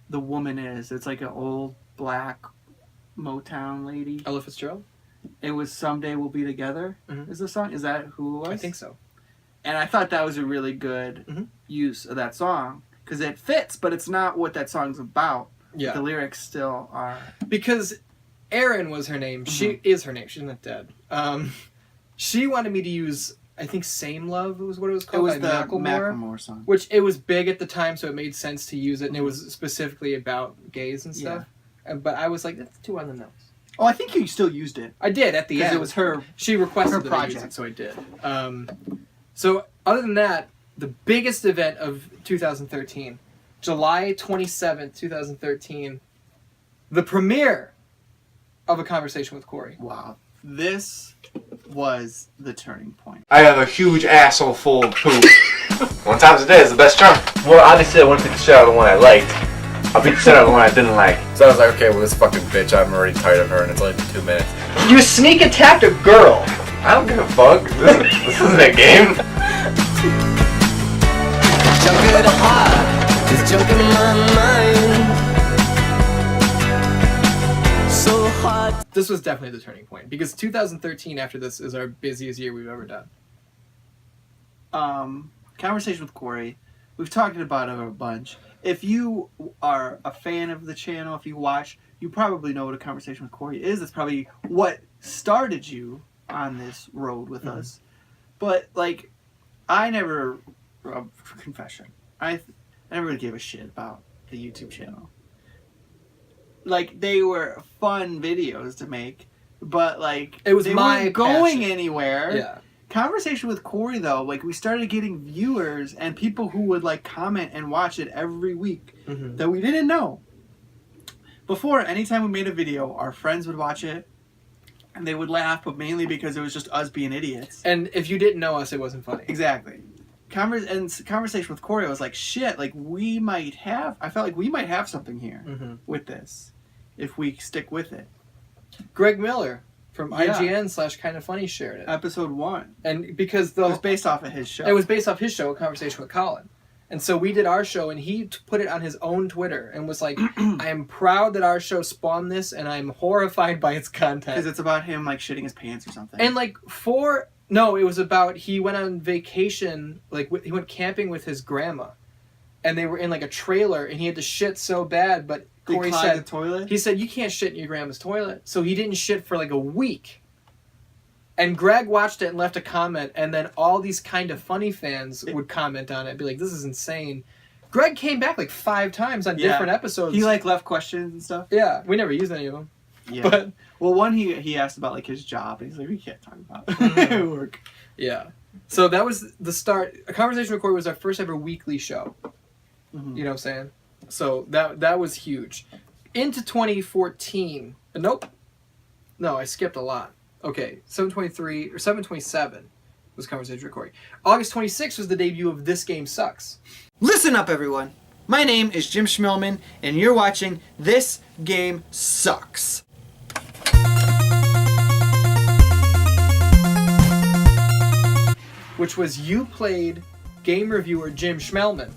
[SPEAKER 1] the woman is. It's like an old black Motown lady.
[SPEAKER 3] Ella Fitzgerald?
[SPEAKER 1] It was Someday We'll Be Together, is the song? Is that who it was?
[SPEAKER 3] I think so.
[SPEAKER 1] And I thought that was a really good use of that song. Because it fits, but it's not what that song's about.
[SPEAKER 3] Yeah.
[SPEAKER 1] The lyrics still are.
[SPEAKER 3] Because Erin was her name. She is her name. She's not dead. She wanted me to use, I think, Same Love was what it was called.
[SPEAKER 1] It was the Macklemore song.
[SPEAKER 3] Which it was big at the time, so it made sense to use it. And it was specifically about gays and stuff. Yeah. But I was like, that's too on the nose.
[SPEAKER 1] Oh, I think you still used it.
[SPEAKER 3] I did at the end.
[SPEAKER 1] Because it was her.
[SPEAKER 3] She requested
[SPEAKER 1] her
[SPEAKER 3] that I use it, so I did. So other than that, the biggest event of 2013, July 27th, 2013, the premiere of A Conversation with Corey.
[SPEAKER 1] Wow. This was the turning point.
[SPEAKER 15] I have a huge asshole full of poop. 1 times a day is the best charm.
[SPEAKER 16] Well, obviously I want to take the shit out of the one I liked. I'll beat the shit out of the one I didn't like.
[SPEAKER 17] So I was like, okay, well this fucking bitch, I'm already tired of her and it's only been 2 minutes.
[SPEAKER 16] You sneak attacked a girl!
[SPEAKER 17] I don't give a fuck. This isn't a game.
[SPEAKER 14] Junk in the heart, there's junk in my mind. So hard.
[SPEAKER 3] This was definitely the turning point because 2013 after this is our busiest year we've ever done.
[SPEAKER 1] Conversation with Corey We've talked about it a bunch. If you are a fan of the channel, if you watch, you probably know what a conversation with Corey is. That's probably what started you on this road with us. But like, I never, confession, I never really gave a shit about the YouTube channel. Like, they were fun videos to make, but like,
[SPEAKER 3] it was
[SPEAKER 1] they weren't going anywhere.
[SPEAKER 3] Yeah.
[SPEAKER 1] Conversation with Corey, though, like, we started getting viewers and people who would like comment and watch it every week that we didn't know. Before, anytime we made a video, our friends would watch it and they would laugh, but mainly because it was just us being idiots.
[SPEAKER 3] And if you didn't know us, it wasn't funny. Exactly.
[SPEAKER 1] Conversation with Corey, I was like, shit, like, I felt like we might have something here with this if we stick with it.
[SPEAKER 3] Greg Miller from IGN/Kinda Funny shared it.
[SPEAKER 1] Episode 1.
[SPEAKER 3] And because
[SPEAKER 1] it was based off of his show.
[SPEAKER 3] It was based off his show, A Conversation with Colin. And so we did our show, and he put it on his own Twitter and was like, I am proud that our show spawned this, and I'm horrified by its content.
[SPEAKER 1] Because it's about him, like, shitting his pants or something.
[SPEAKER 3] And, like, no, it was about, he went on vacation, like, he went camping with his grandma. And they were in, like, a trailer, and he had to shit so bad, but Corey said,
[SPEAKER 1] the toilet?
[SPEAKER 3] He said, you can't shit in your grandma's toilet. So he didn't shit for, like, a week. And Greg watched it and left a comment, and then all these Kinda Funny fans would comment on it and be like, this is insane. Greg came back, like, 5 times on different episodes.
[SPEAKER 1] He, like, left questions and stuff.
[SPEAKER 3] Yeah, we never used any of them.
[SPEAKER 1] Yeah.
[SPEAKER 3] But,
[SPEAKER 1] well, one, he asked about, like, his job, and he's like, we can't talk about work.
[SPEAKER 3] Yeah. So that was the start. A Conversation with Corey was our first ever weekly show. You know what I'm saying? So that was huge. Into 2014. Nope. No, I skipped a lot. Okay, 7/23 was Conversation with Corey. August 26th was the debut of This Game Sucks.
[SPEAKER 6] Listen up, everyone. My name is Jim Schmelman, and you're watching This Game Sucks.
[SPEAKER 3] Which was, you played game reviewer Jim Schmelman.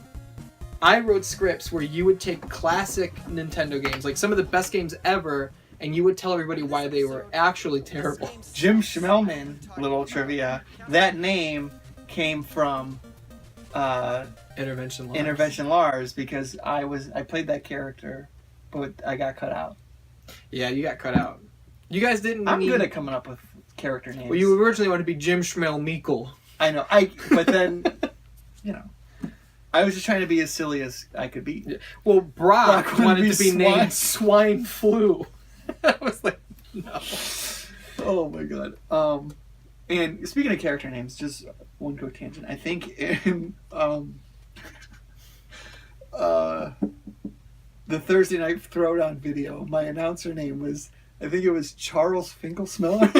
[SPEAKER 3] I wrote scripts where you would take classic Nintendo games, like some of the best games ever, and you would tell everybody why they were actually terrible.
[SPEAKER 1] Jim Schmelman, little trivia, that name came from Intervention Lars, because I played that character, but I got cut out.
[SPEAKER 3] Yeah, you got cut out. You guys didn't.
[SPEAKER 1] I'm good at coming up with character names.
[SPEAKER 3] Well, you originally wanted to be Jim Schmel Meekle.
[SPEAKER 1] I know. But then, you know, I was just trying to be as silly as I could be.
[SPEAKER 3] Yeah. Well, Brock wanted to be named Swine Flu. I was like, no.
[SPEAKER 1] Oh my god. And speaking of character names, just one quick tangent. I think in the Thursday Night Throwdown video, my announcer name was, I think it was Charles Finkelschmeller.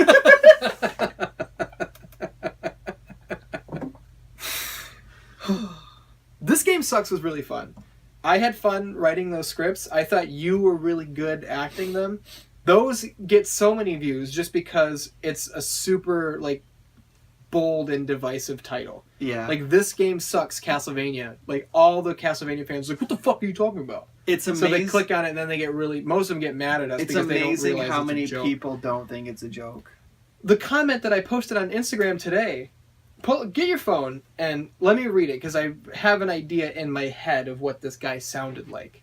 [SPEAKER 3] This Game Sucks was really fun. I had fun writing those scripts. I thought you were really good acting them. Those get so many views just because it's a super, like, bold and divisive title.
[SPEAKER 1] Yeah.
[SPEAKER 3] Like, This Game Sucks Castlevania. Like, all the Castlevania fans are like, what the fuck are you talking about?
[SPEAKER 1] It's amazing.
[SPEAKER 3] So they click on it and then they get most of them get mad at us because they don't realize it's a joke.
[SPEAKER 1] It's amazing how many people don't think it's a joke.
[SPEAKER 3] The comment that I posted on Instagram today, get your phone and let me read it because I have an idea in my head of what this guy sounded like.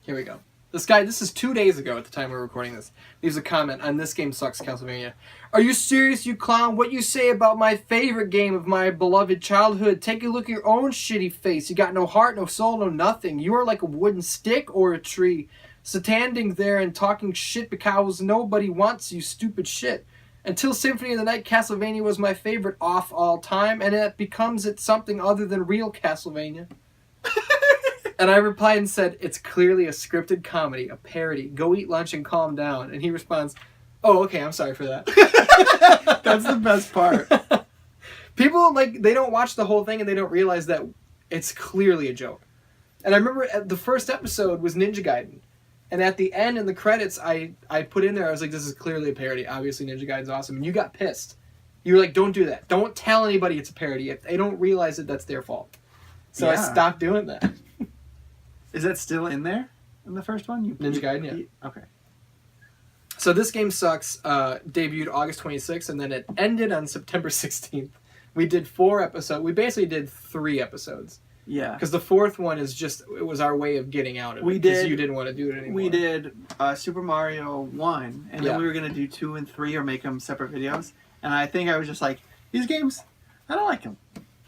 [SPEAKER 3] Here we go. This is 2 days ago at the time we were recording this. Leaves a comment on This Game Sucks Castlevania. Are you serious, you clown? What you say about my favorite game of my beloved childhood? Take a look at your own shitty face. You got no heart, no soul, no nothing. You are like a wooden stick or a tree. Standing there and talking shit because nobody wants you, stupid shit. Until Symphony of the Night, Castlevania was my favorite off all time, and it becomes something other than real Castlevania. And I replied and said, it's clearly a scripted comedy, a parody. Go eat lunch and calm down. And he responds, oh, okay, I'm sorry for that.
[SPEAKER 1] That's the best part.
[SPEAKER 3] People, like, they don't watch the whole thing and they don't realize that it's clearly a joke. And I remember the first episode was Ninja Gaiden. And at the end, in the credits, I put in there, I was like, this is clearly a parody. Obviously, Ninja Gaiden's awesome. And you got pissed. You were like, don't do that. Don't tell anybody it's a parody. If they don't realize it, that's their fault. So yeah. I stopped doing that.
[SPEAKER 1] Is that still in there? In the first one?
[SPEAKER 3] Ninja Gaiden, yeah.
[SPEAKER 1] Okay.
[SPEAKER 3] So This Game Sucks debuted August 26th, and then it ended on September 16th We did 4 episodes. We basically did 3 episodes.
[SPEAKER 1] Yeah.
[SPEAKER 3] Because the 4th one is just, it was our way of getting out of it. Because you didn't want to do it anymore.
[SPEAKER 1] We did Super Mario 1, and then we were going to do 2 and 3 or make them separate videos. And I think I was just like, these games, I don't like them.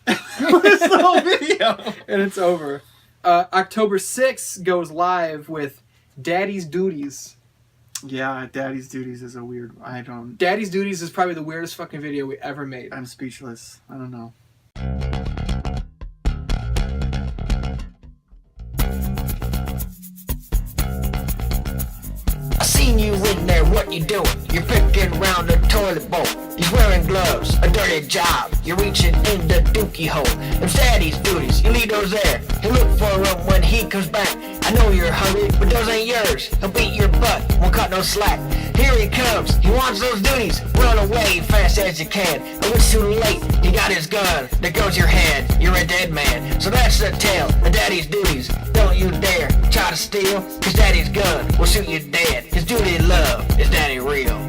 [SPEAKER 1] It's the whole video.
[SPEAKER 3] And it's over. October 6th goes live with Daddy's Duties.
[SPEAKER 1] Yeah, Daddy's Duties is a weird...
[SPEAKER 3] Daddy's Duties is probably the weirdest fucking video we ever made.
[SPEAKER 1] I'm speechless. I don't know.
[SPEAKER 14] I seen you in there, what you doing? You're picking around the toilet bowl. He's wearing gloves, a dirty job. You're reaching in the dookie hole. Them's Daddy's duties, you leave those there. He'll look for them when he comes back. I know you're hungry, but those ain't yours. He'll beat your butt, won't cut no slack. Here he comes, he wants those duties. Run away fast as you can. Oh, it's too late, he got his gun. There goes your head, you're a dead man. So that's the tale of Daddy's duties. Don't you dare try to steal, cause Daddy's gun will shoot you dead. His duty to love is Daddy real.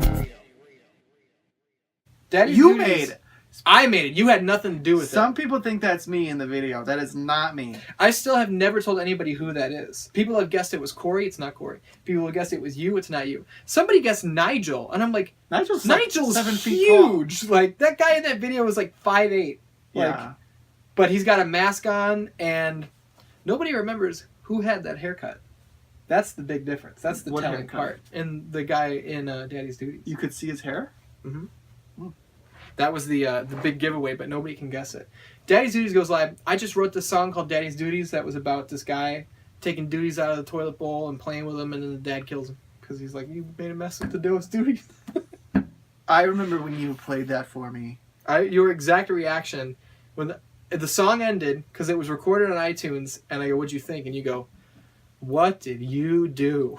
[SPEAKER 3] Daddy's
[SPEAKER 1] You
[SPEAKER 3] Duties,
[SPEAKER 1] made it.
[SPEAKER 3] I made it. You had nothing to do with it.
[SPEAKER 1] Some people think that's me in the video. That is not me.
[SPEAKER 3] I still have never told anybody who that is. People have guessed it was Corey. It's not Corey. People have guessed it was you. It's not you. Somebody guessed Nigel. And I'm like,
[SPEAKER 1] Nigel's
[SPEAKER 3] 7 feet huge.
[SPEAKER 1] tall.
[SPEAKER 3] Like, that guy in that video was like 5'8".
[SPEAKER 1] Yeah.
[SPEAKER 3] But he's got a mask on, and nobody remembers who had that haircut. That's the big difference. That's the telling
[SPEAKER 1] haircut?
[SPEAKER 3] part. And the guy in Daddy's Duties.
[SPEAKER 1] You could see his hair?
[SPEAKER 3] Mm-hmm. That was the big giveaway, but nobody can guess it. Daddy's Duties goes live. I just wrote this song called Daddy's Duties that was about this guy taking duties out of the toilet bowl and playing with them, and then the dad kills him because he's like, you made a mess with the Daddy's Duties.
[SPEAKER 1] I remember when you played that for me.
[SPEAKER 3] Your exact reaction when the song ended, because it was recorded on iTunes, and I go, what'd you think? And you go, what did you do?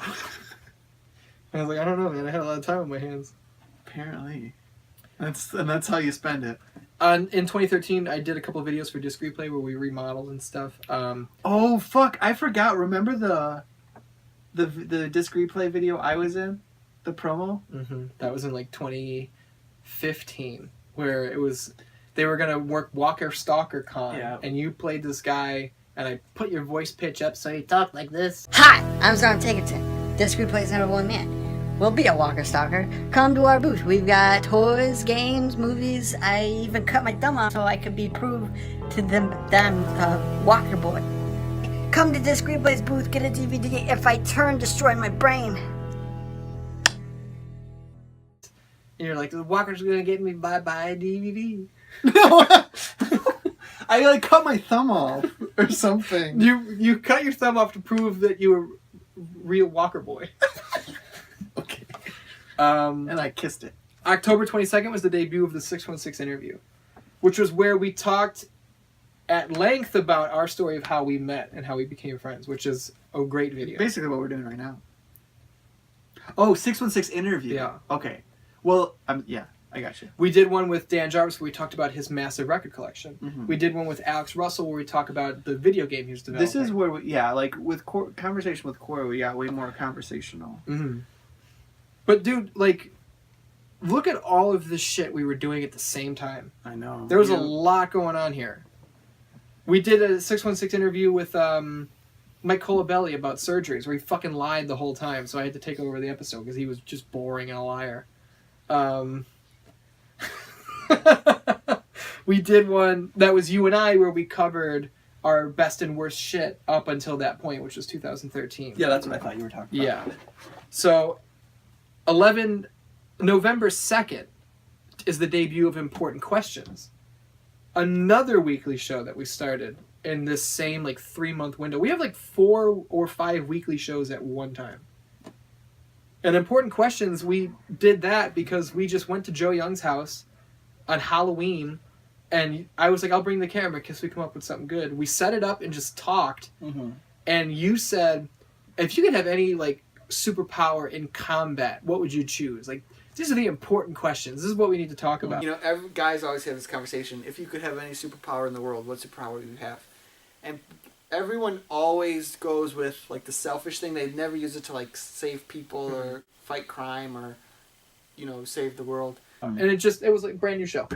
[SPEAKER 3] And I was like, I don't know, man. I had a lot of time on my hands.
[SPEAKER 1] Apparently. That's how you spend it.
[SPEAKER 3] In 2013, I did a couple of videos for Disc Replay where we remodeled and stuff.
[SPEAKER 1] Oh fuck! I forgot. Remember the Disc Replay video I was in, the promo.
[SPEAKER 3] Mm-hmm. That was in like 2015, where it was they were gonna work Walker Stalker Con, and you played this guy, and I put your voice pitch up so you talk like this.
[SPEAKER 18] Hi, I'm John Tickerton. Disc Replay's #1 man. We'll be a Walker Stalker. Come to our booth. We've got toys, games, movies. I even cut my thumb off so I could be proved to them Walker Boy. Come to Disc Replay's booth, get a DVD. If I turn, destroy my brain.
[SPEAKER 3] And you're like, the Walker's gonna get me bye-bye DVD.
[SPEAKER 1] I like cut my thumb off or something.
[SPEAKER 3] You cut your thumb off to prove that you were real Walker Boy.
[SPEAKER 1] Okay.
[SPEAKER 3] And
[SPEAKER 1] I kissed it.
[SPEAKER 3] October 22nd was the debut of the 616 interview, which was where we talked at length about our story of how we met and how we became friends, which is a great video.
[SPEAKER 1] Basically what we're doing right now. Oh, 616 interview.
[SPEAKER 3] Yeah.
[SPEAKER 1] Okay. Well, yeah, I got you.
[SPEAKER 3] We did one with Dan Jarvis where we talked about his massive record collection.
[SPEAKER 1] Mm-hmm.
[SPEAKER 3] We did one with Alex Russell where we talk about the video game he was developing.
[SPEAKER 1] This is where like with conversation with Corey, we got way more conversational.
[SPEAKER 3] Mm-hmm. But dude, like, look at all of this shit we were doing at the same time.
[SPEAKER 1] I know.
[SPEAKER 3] There was a lot going on here. We did a 616 interview with Mike Colabelli about surgeries where he fucking lied the whole time, so I had to take over the episode because he was just boring and a liar. We did one that was you and I where we covered our best and worst shit up until that point, which was 2013.
[SPEAKER 1] Yeah, that's what I thought you were talking about.
[SPEAKER 3] Yeah. So, November 2nd is the debut of Important Questions. Another weekly show that we started in this same 3-month window. We have 4 or 5 weekly shows at one time. And Important Questions, we did that because we just went to Joe Young's house on Halloween, and I was like, I'll bring the camera because we come up with something good. We set it up and just talked, and you said, if you could have any superpower in combat, what would you choose? These are the important questions. This is what we need to talk about.
[SPEAKER 1] You know, guys always have this conversation. If you could have any superpower in the world, what superpower would you have? And everyone always goes with the selfish thing. They never use it to save people or fight crime or save the world.
[SPEAKER 3] And it was a brand new show.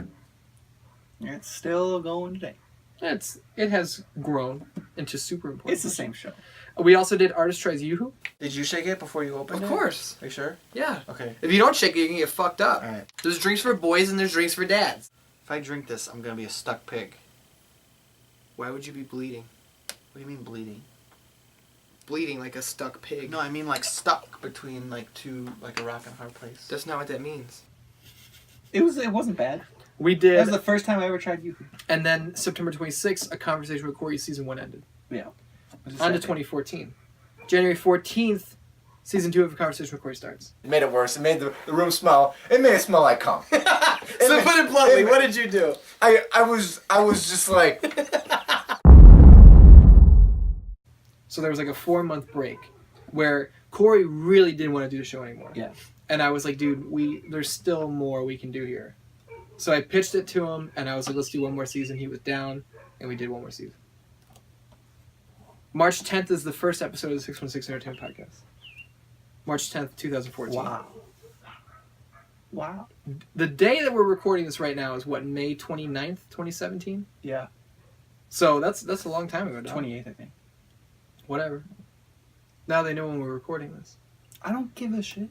[SPEAKER 1] It's still going today.
[SPEAKER 3] It has grown into super important.
[SPEAKER 1] It's the same show.
[SPEAKER 3] We also did Artist Tries Yoo-Hoo.
[SPEAKER 6] Did you shake it before you opened it?
[SPEAKER 3] Of course.
[SPEAKER 6] Are you sure?
[SPEAKER 3] Yeah.
[SPEAKER 6] Okay.
[SPEAKER 3] If you don't shake it, you can get fucked up.
[SPEAKER 6] All right.
[SPEAKER 3] There's drinks for boys and there's drinks for dads.
[SPEAKER 6] If I drink this, I'm gonna be a stuck pig.
[SPEAKER 3] Why would you be bleeding?
[SPEAKER 6] What do you mean bleeding?
[SPEAKER 3] Bleeding like a stuck pig.
[SPEAKER 6] No, I mean like stuck between like two, like a rock and a hard place.
[SPEAKER 3] That's not what that means.
[SPEAKER 1] It wasn't bad.
[SPEAKER 3] We did.
[SPEAKER 1] That was the first time I ever tried Yoo-Hoo.
[SPEAKER 3] And then September 26th, A Conversation with Corey season 1 ended.
[SPEAKER 1] Yeah.
[SPEAKER 3] On to 2014. January 14th, season 2 of A Conversation with Corey starts.
[SPEAKER 15] It made it worse. It made the room smell. It made it smell like cum.
[SPEAKER 3] So put it bluntly, what did you do?
[SPEAKER 15] I was just like.
[SPEAKER 3] So there was like a 4-month break where Corey really didn't want to do the show anymore.
[SPEAKER 1] Yeah.
[SPEAKER 3] And I was like, dude, there's still more we can do here. So I pitched it to him, and I was like, let's do one more season. He was down, and we did one more season. March 10th is the first episode of the 616 Entertainment Podcast. March 10th, 2014.
[SPEAKER 1] Wow.
[SPEAKER 3] The day that we're recording this right now is what, May 29th, 2017?
[SPEAKER 1] Yeah.
[SPEAKER 3] So that's a long time ago, dog.
[SPEAKER 1] 28th, I think.
[SPEAKER 3] Whatever. Now they know when we're recording this.
[SPEAKER 1] I don't give a shit.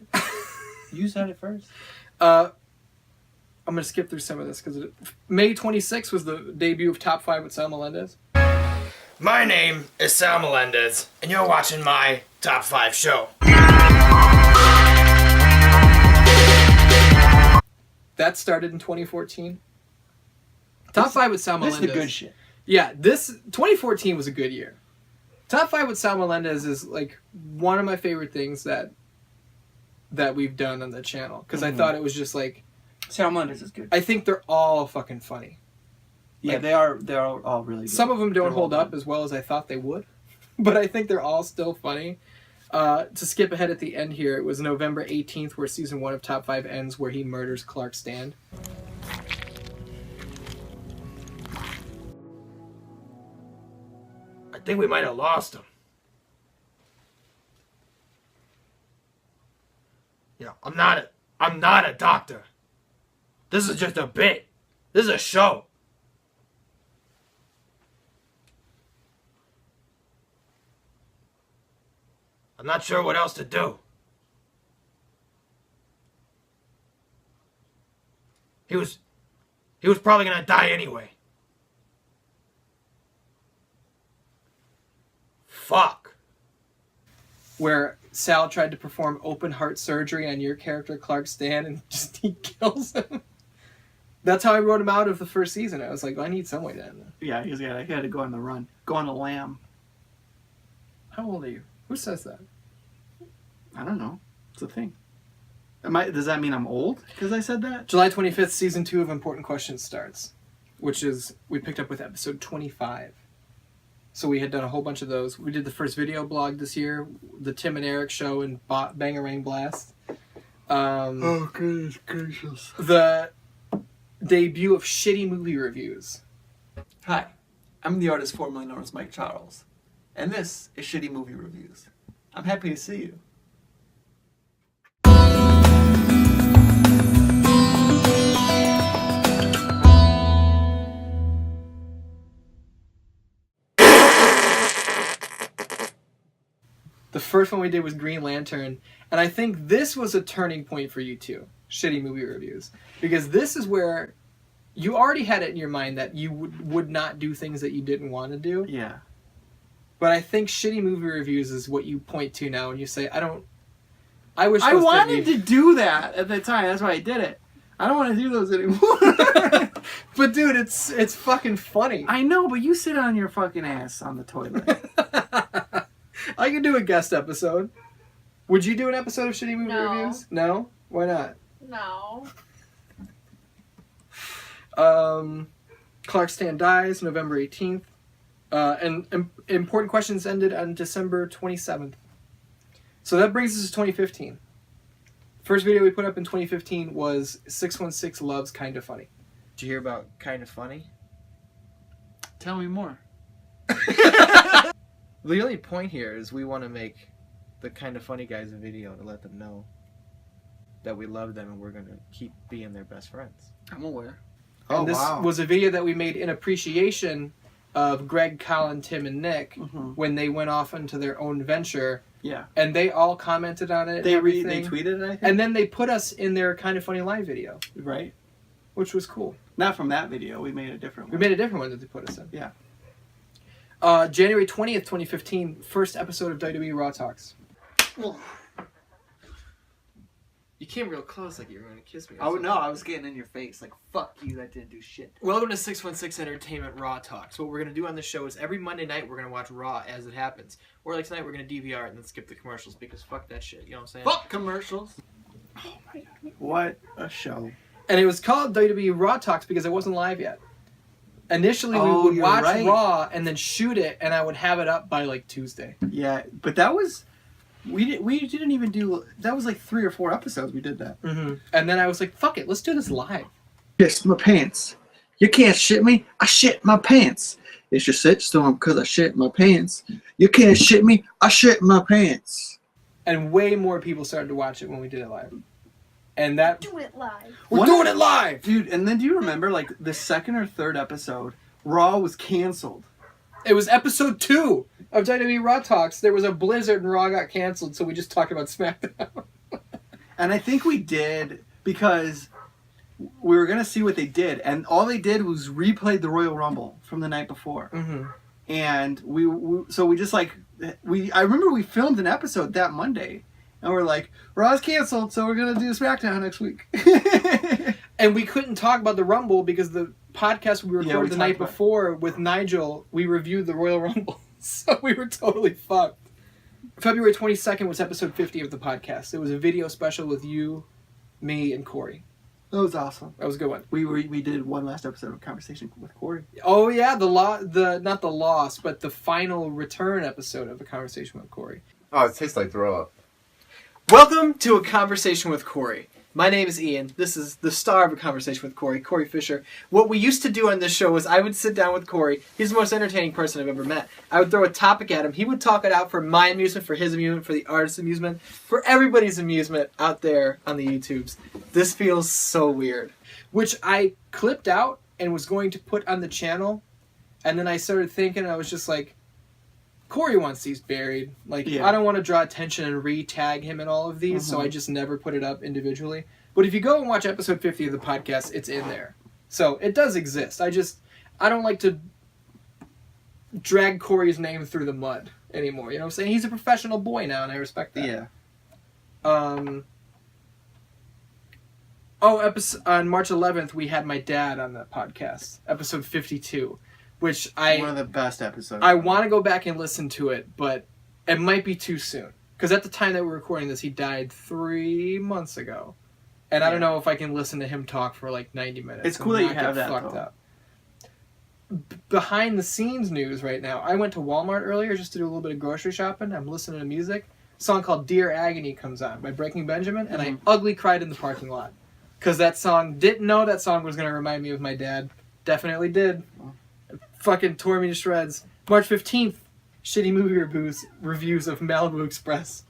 [SPEAKER 1] You said it first.
[SPEAKER 3] I'm going to skip through some of this because May 26th was the debut of Top 5 with Sal Melendez.
[SPEAKER 14] My name is Sal Melendez, and you're watching my Top 5 show.
[SPEAKER 3] That started in 2014. Top 5 with Sal Melendez.
[SPEAKER 1] This is the good shit.
[SPEAKER 3] Yeah, 2014 was a good year. Top 5 with Sal Melendez is like one of my favorite things that we've done on the channel because I thought it was just like
[SPEAKER 1] Sal Melendez is good.
[SPEAKER 3] I think they're all fucking funny.
[SPEAKER 1] Yeah,
[SPEAKER 3] like,
[SPEAKER 1] they are all really good.
[SPEAKER 3] Some of them don't hold up as well as I thought they would, but I think they're all still funny. To skip ahead at the end here, it was November 18th where season 1 of Top 5 ends where he murders Clark Stand.
[SPEAKER 14] I think we might have lost him. You know, I'm not a doctor. This is just a bit. This is a show. I'm not sure what else to do. He was probably gonna die anyway. Fuck.
[SPEAKER 3] Where Sal tried to perform open heart surgery on your character Clark Stan and just he kills him. That's how I wrote him out of the first season. I was like, I need some way to end this.
[SPEAKER 1] Yeah, he had to go on the run. Go on the lam.
[SPEAKER 3] How old are you? Who says that?
[SPEAKER 1] I don't know. It's a thing. Does that mean I'm old because I said that?
[SPEAKER 3] July 25th, season 2 of Important Questions starts, which is, we picked up with episode 25. So we had done a whole bunch of those. We did the first video blog this year, the Tim and Eric show, and Bangarang Blast.
[SPEAKER 4] Oh, goodness gracious.
[SPEAKER 3] The debut of shitty movie reviews.
[SPEAKER 19] Hi, I'm the artist formerly known as Mike Charles, and this is Shitty Movie Reviews. I'm happy to see you.
[SPEAKER 3] The first one we did was Green Lantern, and I think this was a turning point for you too, Shitty Movie Reviews, because this is where you already had it in your mind that you would not do things that you didn't want to do.
[SPEAKER 1] Yeah.
[SPEAKER 3] But I think Shitty Movie Reviews is what you point to now and you say, I wish
[SPEAKER 1] I
[SPEAKER 3] those
[SPEAKER 1] wanted to do that at the time. That's why I did it. I don't want to do those anymore.
[SPEAKER 3] But dude, it's fucking funny.
[SPEAKER 1] I know, but you sit on your fucking ass on the toilet.
[SPEAKER 3] I could do a guest episode. Would you do an episode of Shitty Movie Reviews? No? Why not?
[SPEAKER 2] No.
[SPEAKER 3] Clark Stan dies November 18th. And Important Questions ended on December 27th. So that brings us to 2015. First video we put up in 2015 was 616 Loves Kinda Funny.
[SPEAKER 6] Did you hear about Kinda Funny?
[SPEAKER 1] Tell me more.
[SPEAKER 6] The only point here is we want to make the Kinda Funny guys a video to let them know that we love them and we're going to keep being their best friends.
[SPEAKER 1] I'm aware. Oh,
[SPEAKER 3] and this
[SPEAKER 1] wow.
[SPEAKER 3] was a video that we made in appreciation of Greg, Colin, Tim, and Nick when they went off into their own venture.
[SPEAKER 1] Yeah.
[SPEAKER 3] And they all commented on it.
[SPEAKER 1] They
[SPEAKER 3] everything.
[SPEAKER 1] tweeted it, I think.
[SPEAKER 3] And then they put us in their Kind of Funny live video.
[SPEAKER 1] Right.
[SPEAKER 3] Which was cool.
[SPEAKER 1] Not from that video. We made a different one.
[SPEAKER 3] We made a different one that they put us in.
[SPEAKER 1] Yeah.
[SPEAKER 3] January 20th, 2015, first episode of WWE Raw Talks. You came real close like you were going to kiss me.
[SPEAKER 1] Oh, no, I was getting in your face. Like, fuck you, that didn't do shit.
[SPEAKER 3] Welcome to 616 Entertainment Raw Talks. What we're going to do on this show is every Monday night we're going to watch Raw as it happens. Or like tonight we're going to DVR it and then skip the commercials because fuck that shit. You know what I'm saying?
[SPEAKER 1] Fuck commercials. Oh my god. What a show.
[SPEAKER 3] And it was called WWE Raw Talks because it wasn't live yet. Initially we would watch Raw and then shoot it and I would have it up by like Tuesday.
[SPEAKER 1] Yeah, but that was... We didn't even do... That was like 3 or 4 episodes we did that.
[SPEAKER 3] Mm-hmm. And then I was like, fuck it, let's do this live.
[SPEAKER 9] Yes, my pants. You can't shit me. I shit my pants. It's your shit storm because I shit my pants. You can't shit me. I shit my pants.
[SPEAKER 3] And way more people started to watch it when we did it live. And that...
[SPEAKER 2] Do it live.
[SPEAKER 3] We're doing it live!
[SPEAKER 1] Dude, and then do you remember, like, the 2nd or 3rd episode, Raw was canceled.
[SPEAKER 3] It was episode 2 of WWE Raw Talks. There was a blizzard and Raw got canceled, so we just talked about SmackDown.
[SPEAKER 1] And I think we did because we were going to see what they did. And all they did was replay the Royal Rumble from the night before.
[SPEAKER 3] Mm-hmm.
[SPEAKER 1] And we just like... I remember we filmed an episode that Monday. And we're like, Raw's canceled, so we're going to do SmackDown next week.
[SPEAKER 3] And we couldn't talk about the Rumble because the podcast we recorded the night before with Nigel, we reviewed the Royal Rumble. So we were totally fucked. February 22nd was episode 50 of the podcast. It was a video special with you, me, and Corey.
[SPEAKER 1] That was awesome.
[SPEAKER 3] That was a good one.
[SPEAKER 1] We did one last episode of Conversation with Corey.
[SPEAKER 3] Oh yeah, not the loss, but the final return episode of A Conversation with Corey.
[SPEAKER 17] Oh, it tastes like throw up.
[SPEAKER 3] Welcome to A Conversation with Corey. My name is Ian. This is the star of A Conversation with Corey, Corey Fisher. What we used to do on this show was I would sit down with Corey. He's the most entertaining person I've ever met. I would throw a topic at him. He would talk it out for my amusement, for his amusement, for the artist's amusement, for everybody's amusement out there on the YouTubes. This feels so weird. Which I clipped out and was going to put on the channel. And then I started thinking, I was just like, Corey wants these buried. Like, I don't want to draw attention and re-tag him in all of these, so I just never put it up individually. But if you go and watch episode 50 of the podcast, it's in there. So it does exist. I don't like to drag Corey's name through the mud anymore. You know what I'm saying? He's a professional boy now, and I respect that.
[SPEAKER 1] Yeah.
[SPEAKER 3] On March 11th, we had my dad on the podcast, episode 52. Which
[SPEAKER 1] one of the best episodes.
[SPEAKER 3] I want to go back and listen to it, but it might be too soon. Because at the time that we're recording this, he died 3 months ago. And I don't know if I can listen to him talk for like 90 minutes.
[SPEAKER 1] It's cool that you have that, though.
[SPEAKER 3] Behind the scenes news right now. I went to Walmart earlier just to do a little bit of grocery shopping. I'm listening to music. A song called Dear Agony comes on by Breaking Benjamin. And I ugly cried in the parking lot. Because didn't know that song was going to remind me of my dad. Definitely did. Fucking tore me to shreds. March 15th, shitty movie reviews of Malibu Express.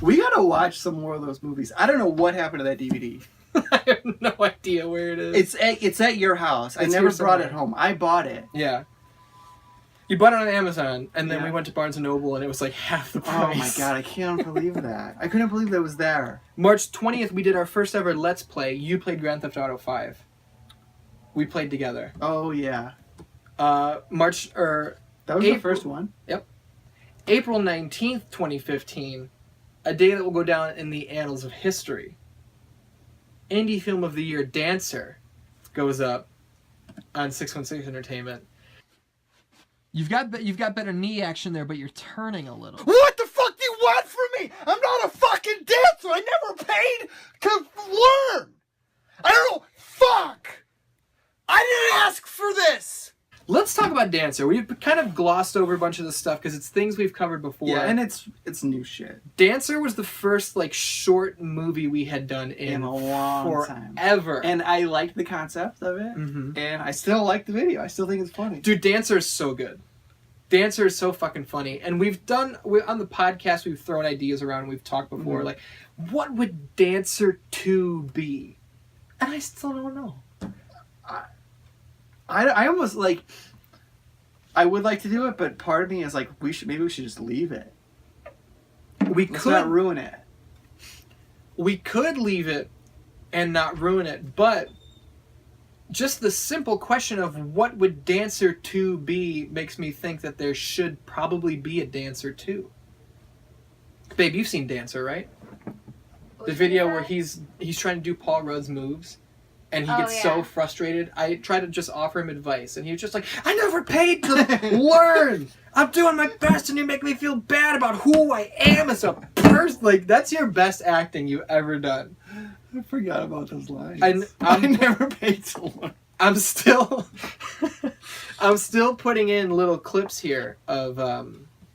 [SPEAKER 1] We gotta watch some more of those movies. I don't know what happened to that DVD.
[SPEAKER 3] I have no idea where it is.
[SPEAKER 1] It's at your house. I never brought it home. I bought it.
[SPEAKER 3] Yeah. You bought it on Amazon, and then we went to Barnes & Noble, and it was like half the price.
[SPEAKER 1] Oh my god, I can't believe that. I couldn't believe that was there.
[SPEAKER 3] March 20th, we did our first ever Let's Play. You played Grand Theft Auto 5. We played together.
[SPEAKER 1] Oh yeah.
[SPEAKER 3] That was
[SPEAKER 1] the first one.
[SPEAKER 3] Yep. April 19th, 2015, a day that will go down in the annals of history. Indie Film of the Year Dancer goes up on 616 Entertainment. You've got better knee action there, but you're turning a little.
[SPEAKER 4] What the fuck do you want from me? I'm not a fucking dancer. I never paid to learn. I don't know. Fuck. I didn't ask for this.
[SPEAKER 3] Let's talk about Dancer. We've kind of glossed over a bunch of this stuff because it's things we've covered before.
[SPEAKER 1] Yeah, and it's new shit.
[SPEAKER 3] Dancer was the first like short movie we had done in
[SPEAKER 1] a long time.
[SPEAKER 3] Forever.
[SPEAKER 1] And I liked the concept of it, and I still like the video. I still think it's funny.
[SPEAKER 3] Dude, Dancer is so good. Dancer is so fucking funny. And on the podcast, we've thrown ideas around and we've talked before, like, what would Dancer 2 be? And I still don't know.
[SPEAKER 1] I almost like. I would like to do it, but part of me is like, maybe we should just leave it. Let's not ruin it.
[SPEAKER 3] We could leave it and not ruin it, but just the simple question of what would Dancer 2 be makes me think that there should probably be a Dancer 2. Babe, you've seen Dancer, right? The video where he's trying to do Paul Rudd's moves. And he gets so frustrated. I try to just offer him advice. And he was just like, I never paid to learn. I'm doing my best and you make me feel bad about who I am as a person. Like, that's your best acting you've ever done.
[SPEAKER 1] I forgot about those lines.
[SPEAKER 3] I
[SPEAKER 1] never paid to learn.
[SPEAKER 3] I'm still putting in little clips here of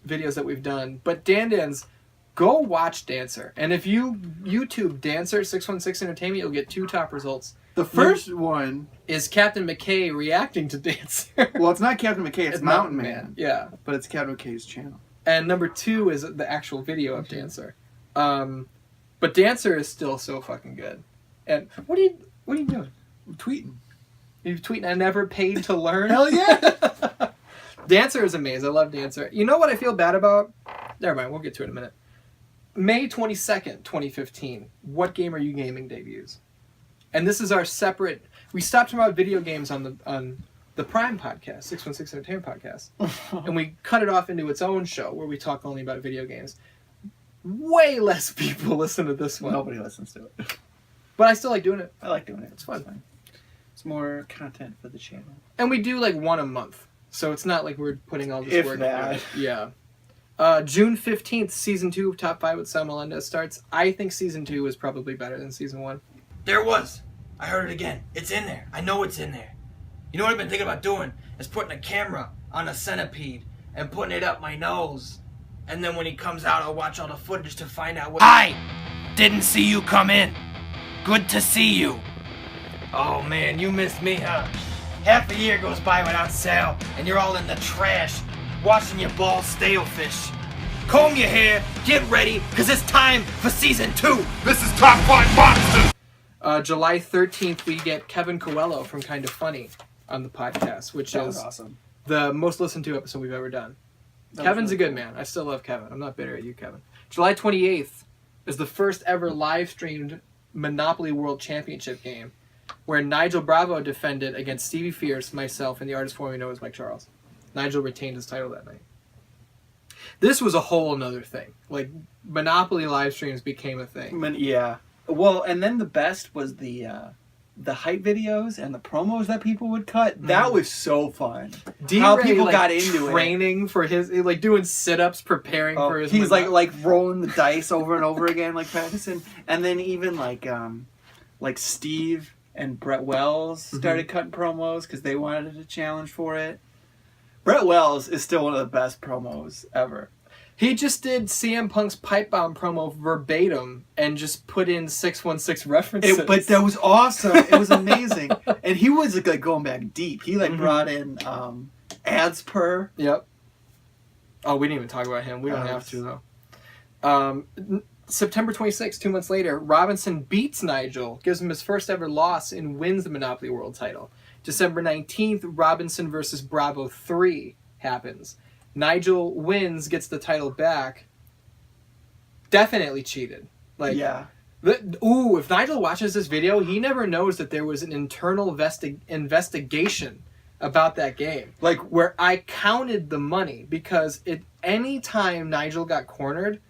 [SPEAKER 3] videos that we've done. But DanDans, go watch Dancer. And if you YouTube Dancer 616 Entertainment, you'll get 2 top results.
[SPEAKER 1] The first one
[SPEAKER 3] is Captain McKay reacting to Dancer.
[SPEAKER 1] Well, it's not Captain McKay, it's Mountain Man.
[SPEAKER 3] Yeah.
[SPEAKER 1] But it's Captain McKay's channel.
[SPEAKER 3] And number 2 is the actual video of Dancer. But Dancer is still so fucking good. And what are you doing?
[SPEAKER 1] I'm tweeting.
[SPEAKER 3] You're tweeting, I never paid to learn?
[SPEAKER 1] Hell yeah!
[SPEAKER 3] Dancer is amazing. I love Dancer. You know what I feel bad about? Never mind, we'll get to it in a minute. May 22nd, 2015. What game are you gaming debuts? And this is our separate... We stopped talking about video games on the Prime podcast, 616 Entertainment podcast. And we cut it off into its own show where we talk only about video games. Way less people listen to this one.
[SPEAKER 1] Nobody listens to it.
[SPEAKER 3] But I still like doing it.
[SPEAKER 1] I like doing it.
[SPEAKER 3] It's fun.
[SPEAKER 1] It's more content for the channel.
[SPEAKER 3] And we do like one a month. So it's not like we're putting all this work into it. Yeah. June 15th, Season 2 of Top 5 with Sam Melendez starts. I think Season 2 is probably better than Season 1.
[SPEAKER 6] There it was. I heard it again. It's in there. I know it's in there. You know what I've been thinking about doing? Is putting a camera on a centipede and putting it up my nose. And then when he comes out, I'll watch all the footage to find out what... I didn't see you come in. Good to see you. Oh man, you missed me, huh? Half a year goes by without Sal, and you're all in the trash, watching your balls stale fish. Comb your hair, get ready, because it's time for Season 2.
[SPEAKER 10] This is Top 5 Monsters.
[SPEAKER 3] July 13th, we get Kevin Coelho from Kind of Funny on the podcast, which is
[SPEAKER 1] awesome.
[SPEAKER 3] The most listened to episode we've ever done. Kevin's a good man. I still love Kevin. I'm not bitter at you, Kevin. July 28th is the first ever live-streamed Monopoly World Championship game where Nigel Bravo defended against Stevie Fierce, myself, and the artist formerly known as Mike Charles. Nigel retained his title that night. This was a whole another thing. Like, Monopoly live streams became a thing.
[SPEAKER 1] Yeah. Well, and then the best was the hype videos and the promos that people would cut. That was so fun. How people got into
[SPEAKER 3] training for his, like doing sit-ups, preparing for his...
[SPEAKER 1] He's like rolling the dice over and over again, like practicing. And then even like Steve and Brett Wells started cutting promos because they wanted a challenge for it. Brett Wells is still one of the best promos ever.
[SPEAKER 3] He just did CM Punk's Pipe Bomb promo verbatim and just put in 616 references.
[SPEAKER 1] But that was awesome. It was amazing. And he was like going back deep. He brought in ads per.
[SPEAKER 3] Yep. Oh, we didn't even talk about him. We don't have to though. September 26th, 2 months later, Robinson beats Nigel, gives him his first ever loss, and wins the Monopoly World title. December 19th, Robinson versus Bravo 3 happens. Nigel wins, gets the title back. Definitely cheated. Like,
[SPEAKER 1] yeah.
[SPEAKER 3] If Nigel watches this video, he never knows that there was an internal investigation about that game. Like, where I counted the money, because any time Nigel got cornered,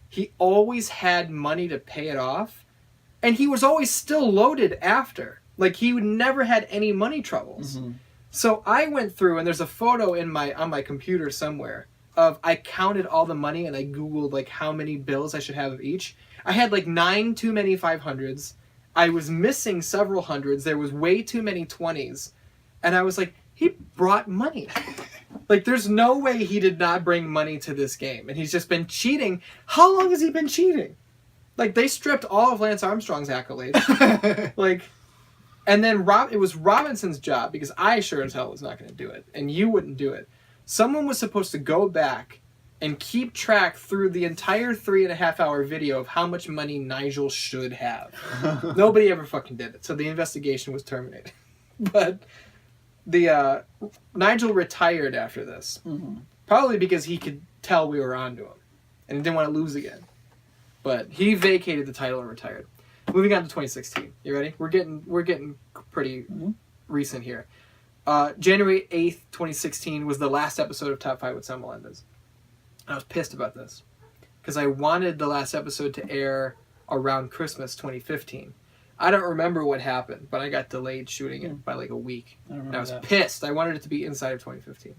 [SPEAKER 3] he always had money to pay it off, and he was always still loaded after. Like, he never had any money troubles. Mm-hmm. So I went through, and there's a photo on my computer somewhere of I counted all the money, and I Googled like how many bills I should have of each. I had like 9 too many 500s. I was missing several hundreds. There was way too many 20s. And I was like, he brought money. Like, there's no way he did not bring money to this game. And he's just been cheating. How long has he been cheating? Like, they stripped all of Lance Armstrong's accolades. Like... And then it was Robinson's job, because I sure as hell was not going to do it, and you wouldn't do it. Someone was supposed to go back and keep track through the entire 3.5-hour video of how much money Nigel should have. Nobody ever fucking did it, so the investigation was terminated. But Nigel retired after this. Probably because he could tell we were onto him. And he didn't want to lose again. But he vacated the title and retired. Moving on to 2016. You ready? We're getting pretty recent here. January 8th, 2016 was the last episode of Top 5 with Sam Melendez. I was pissed about this. Because I wanted the last episode to air around Christmas 2015. I don't remember what happened, but I got delayed shooting it by like a week. And I was pissed. I wanted it to be inside of 2015.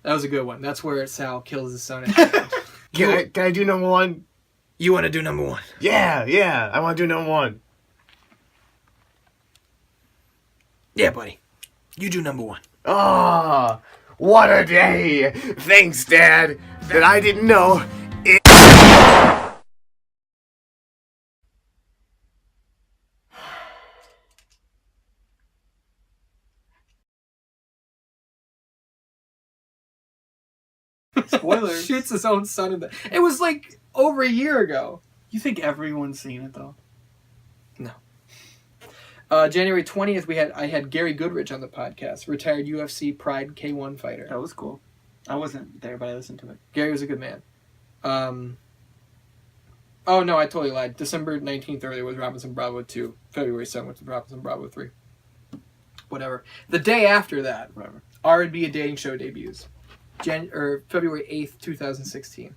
[SPEAKER 3] That was a good one. That's where Sal kills his son.
[SPEAKER 20] Can I do number one?
[SPEAKER 6] You want to do number one?
[SPEAKER 20] Yeah. I want to do number one.
[SPEAKER 6] Yeah, buddy. You do number one.
[SPEAKER 20] Oh, what a day. Thanks, Dad. That I didn't know.
[SPEAKER 1] Spoilers.
[SPEAKER 3] Shoots his own son in the... It was like over a year ago.
[SPEAKER 1] You think everyone's seen it, though?
[SPEAKER 3] No. January 20th, I had Gary Goodrich on the podcast, retired UFC Pride K1 fighter.
[SPEAKER 1] That was cool. I wasn't there, but I listened to it.
[SPEAKER 3] Gary was a good man. Oh, no, I totally lied. December 19th earlier was Robinson Bravo 2. February 7th was Robinson Bravo 3. Whatever. The day after that, R&B A Dating Show debuts. February 8th, 2016.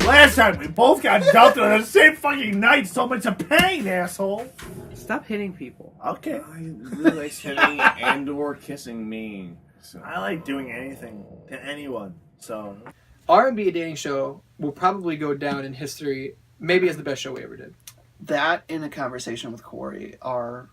[SPEAKER 4] Last time we both got dumped on the same fucking night, so much of pain, asshole.
[SPEAKER 1] Stop hitting people.
[SPEAKER 4] Okay.
[SPEAKER 20] I really like hitting and or kissing me. So.
[SPEAKER 4] I like doing anything to anyone, so...
[SPEAKER 3] R&B A Dating Show will probably go down in history, maybe as the best show we ever did.
[SPEAKER 1] That and A Conversation with Corey are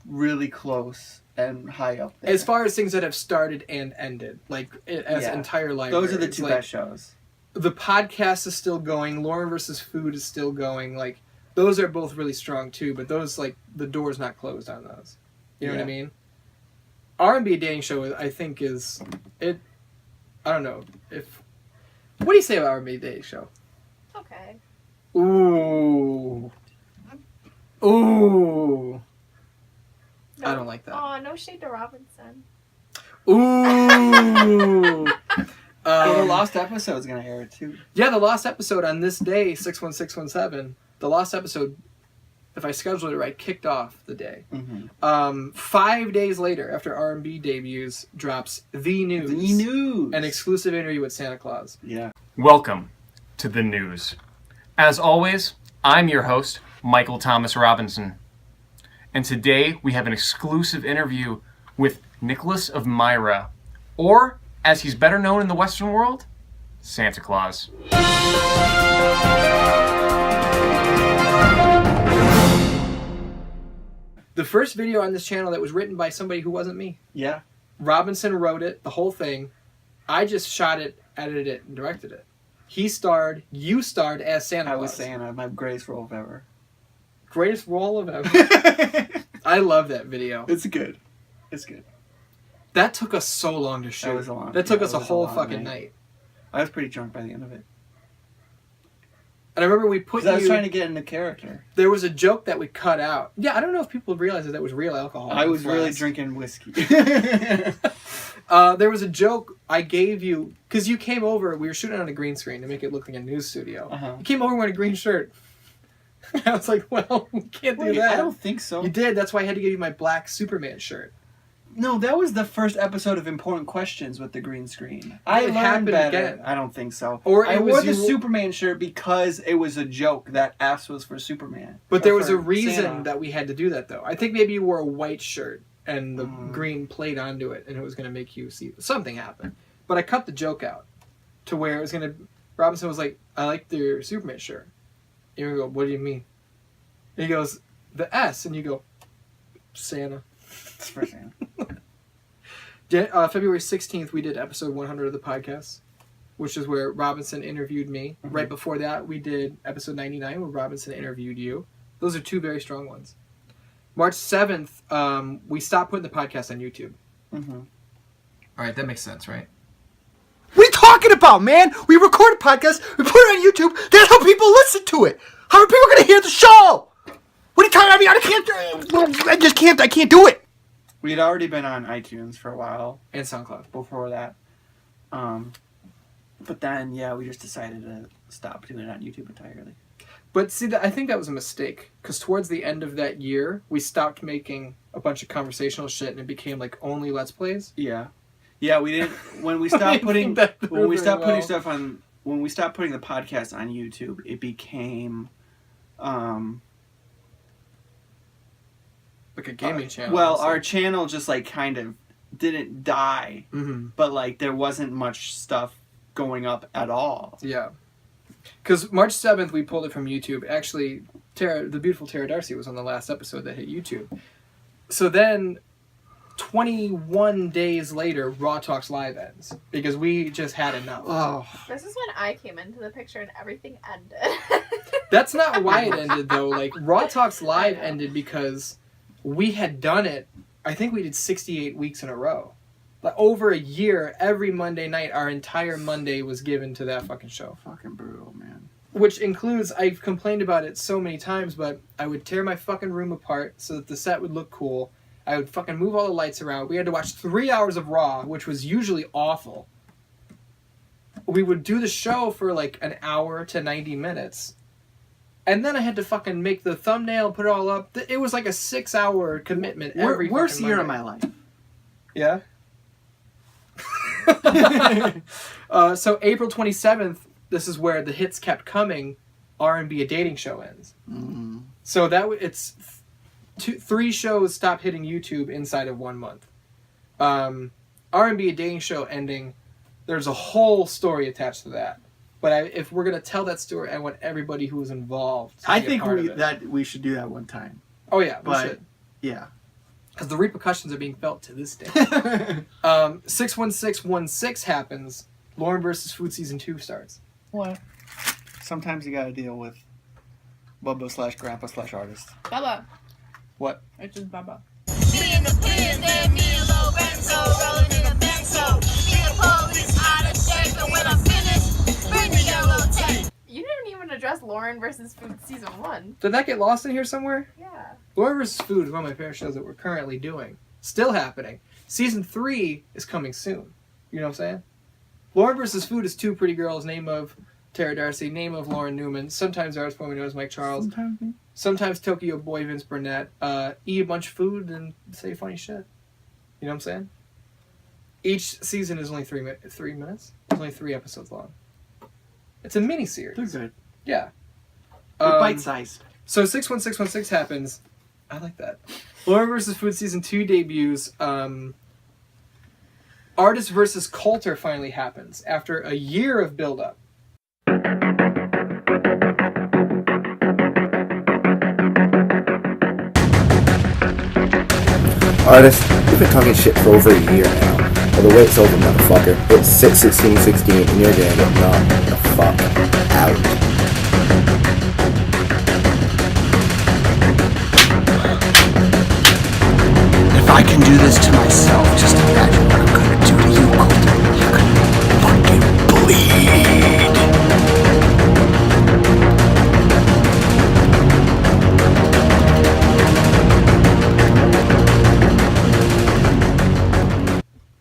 [SPEAKER 1] really close and high up there.
[SPEAKER 3] As far as things that have started and ended, like as entire libraries.
[SPEAKER 1] Those are the two best shows.
[SPEAKER 3] The podcast is still going. Lauren versus Food is still going. Like, those are both really strong too, but those, like, the door's not closed on those. You know what I mean? R&B A Dating Show, I think, is... I don't know. What do you say about R&B A Dating Show?
[SPEAKER 2] Okay.
[SPEAKER 3] Ooh. I don't like that.
[SPEAKER 2] Oh, no shade to Robinson.
[SPEAKER 3] Ooh.
[SPEAKER 1] The lost episode is going to air too.
[SPEAKER 3] Yeah, the lost episode on this day, 61617, the lost episode, if I scheduled it right, kicked off the day. 5 days later, after R&B debuts, drops The News.
[SPEAKER 1] The News.
[SPEAKER 3] An exclusive interview with Santa Claus.
[SPEAKER 1] Yeah.
[SPEAKER 21] Welcome to The News. As always, I'm your host, Michael Thomas Robinson. And today we have an exclusive interview with Nicholas of Myra, or, as he's better known in the Western world, Santa Claus.
[SPEAKER 3] The first video on this channel that was written by somebody who wasn't me.
[SPEAKER 1] Yeah.
[SPEAKER 3] Robinson wrote it, the whole thing. I just shot it, edited it, and directed it. He starred, you starred as Santa Claus.
[SPEAKER 1] I was Santa, my greatest role of ever.
[SPEAKER 3] Greatest role of ever. I love that video.
[SPEAKER 1] It's good. It's good.
[SPEAKER 3] That took us so long to shoot. That took us a whole fucking night.
[SPEAKER 1] I was pretty drunk by the end of it.
[SPEAKER 3] And I remember we put you...
[SPEAKER 1] I was trying to get into character.
[SPEAKER 3] There was a joke that we cut out. Yeah, I don't know if people realized that was real alcohol.
[SPEAKER 1] I was really drinking whiskey.
[SPEAKER 3] There was a joke I gave you, because you came over, we were shooting on a green screen to make it look like a news studio. You came over wearing a green shirt. I was like, well, we can't do that.
[SPEAKER 1] I don't think so.
[SPEAKER 3] You did. That's why I had to give you my black Superman shirt.
[SPEAKER 1] No, that was the first episode of Important Questions with the green screen.
[SPEAKER 3] I learned better.
[SPEAKER 1] Again. I don't think so.
[SPEAKER 3] Or
[SPEAKER 1] I wore the Superman shirt because it was a joke that S was for Superman.
[SPEAKER 3] But there was a reason that we had to do that, though. I think maybe you wore a white shirt and the green played onto it, and it was going to make you see something happen. But I cut the joke out to where it was going to... Robinson was like, I like your Superman shirt. And you go, what do you mean? And he goes, the S. And you go, Santa.
[SPEAKER 1] It's for Santa.
[SPEAKER 3] February 16th, we did episode 100 of the podcast, which is where Robinson interviewed me. Right before that, we did episode 99, where Robinson interviewed you. Those are two very strong ones. March 7th, we stopped putting the podcast on YouTube.
[SPEAKER 1] Mm-hmm.
[SPEAKER 3] All right, that makes sense, right?
[SPEAKER 4] What are you talking about, man? We record a podcast, we put it on YouTube, that's how people listen to it. How are people going to hear the show? What are you talking about? I can't do it.
[SPEAKER 1] We had already been on iTunes for a while.
[SPEAKER 3] And SoundCloud.
[SPEAKER 1] Before that. But then, yeah, we just decided to stop doing it on YouTube entirely.
[SPEAKER 3] But see, I think that was a mistake. Because towards the end of that year, we stopped making a bunch of conversational shit and it became like only Let's Plays.
[SPEAKER 1] Yeah. Yeah, we didn't... When we stopped putting... When we stopped putting stuff on... When we stopped putting the podcast on YouTube, it became...
[SPEAKER 3] like a gaming channel.
[SPEAKER 1] Well, our channel just like kind of didn't die, but like there wasn't much stuff going up at all.
[SPEAKER 3] Yeah. Because March 7th, we pulled it from YouTube. Actually, the beautiful Tara Darcy was on the last episode that hit YouTube. So then, 21 days later, Raw Talks Live ends. Because we just had enough.
[SPEAKER 1] Oh.
[SPEAKER 2] This is when I came into the picture and everything ended.
[SPEAKER 3] That's not why it ended, though. Like, Raw Talks Live ended because we had done it, I think we did 68 weeks in a row. Like, over a year, every Monday night, our entire Monday was given to that fucking show.
[SPEAKER 1] Fucking brutal, man.
[SPEAKER 3] Which includes, I've complained about it so many times, but I would tear my fucking room apart so that the set would look cool. I would fucking move all the lights around. We had to watch 3 hours of Raw, which was usually awful. We would do the show for like an hour to 90 minutes. And then I had to fucking make the thumbnail, put it all up. It was like a 6-hour commitment every
[SPEAKER 1] worst year of
[SPEAKER 3] Monday.
[SPEAKER 1] my life.
[SPEAKER 3] Yeah? So April 27th, this is where the hits kept coming. R&B A Dating Show ends.
[SPEAKER 1] Mm-hmm.
[SPEAKER 3] So it's 3 shows stopped hitting YouTube inside of 1 month. R&B A Dating Show ending, there's a whole story attached to that. But if we're gonna tell that story, I want everybody who was involved to
[SPEAKER 1] I
[SPEAKER 3] be a
[SPEAKER 1] think
[SPEAKER 3] part of it.
[SPEAKER 1] we should do that one time.
[SPEAKER 3] Oh yeah, we
[SPEAKER 1] But
[SPEAKER 3] should.
[SPEAKER 1] yeah.
[SPEAKER 3] Because the repercussions are being felt to this day. 61616 happens. Lauren versus Food Season 2 starts.
[SPEAKER 1] What? Sometimes you gotta deal with Bubba/Grandpa/artist.
[SPEAKER 2] Bubba.
[SPEAKER 3] What?
[SPEAKER 2] It's just Bubba.
[SPEAKER 5] Me and the police, then me and Lorenzo rolling in a benzo. Me and police out of shape, and when I'm finished, bring the yellow tape.
[SPEAKER 2] You didn't even address Lauren versus Food Season 1.
[SPEAKER 3] Did that get lost in here somewhere?
[SPEAKER 2] Yeah.
[SPEAKER 3] Lauren vs. Food is one of my favorite shows that we're currently doing. Still happening. Season 3 is coming soon. You know what I'm saying? Lauren vs. Food is 2 pretty girls, name of Tara Darcy, name of Lauren Newman. Sometimes artist formerly known as Mike Charles. Sometimes Tokyo Boy Vince Burnett. Eat a bunch of food and say funny shit. You know what I'm saying? Each season is only 3 minutes. It's only 3 episodes long. It's a mini-series.
[SPEAKER 1] They're good.
[SPEAKER 3] Yeah.
[SPEAKER 1] They're bite-sized.
[SPEAKER 3] So 61616 happens. I like that. Lauren vs. Food Season 2 debuts. Artist vs. Coulter finally happens after a year of build-up.
[SPEAKER 20] Artist, you've been talking shit for over a year now. Well, the wait's over, motherfucker. It's 6/16/16 and you're gonna get knocked the fuck out.
[SPEAKER 4] If I can do this to myself, just imagine what I'm gonna do to you, Coulter. You're gonna fucking bleed.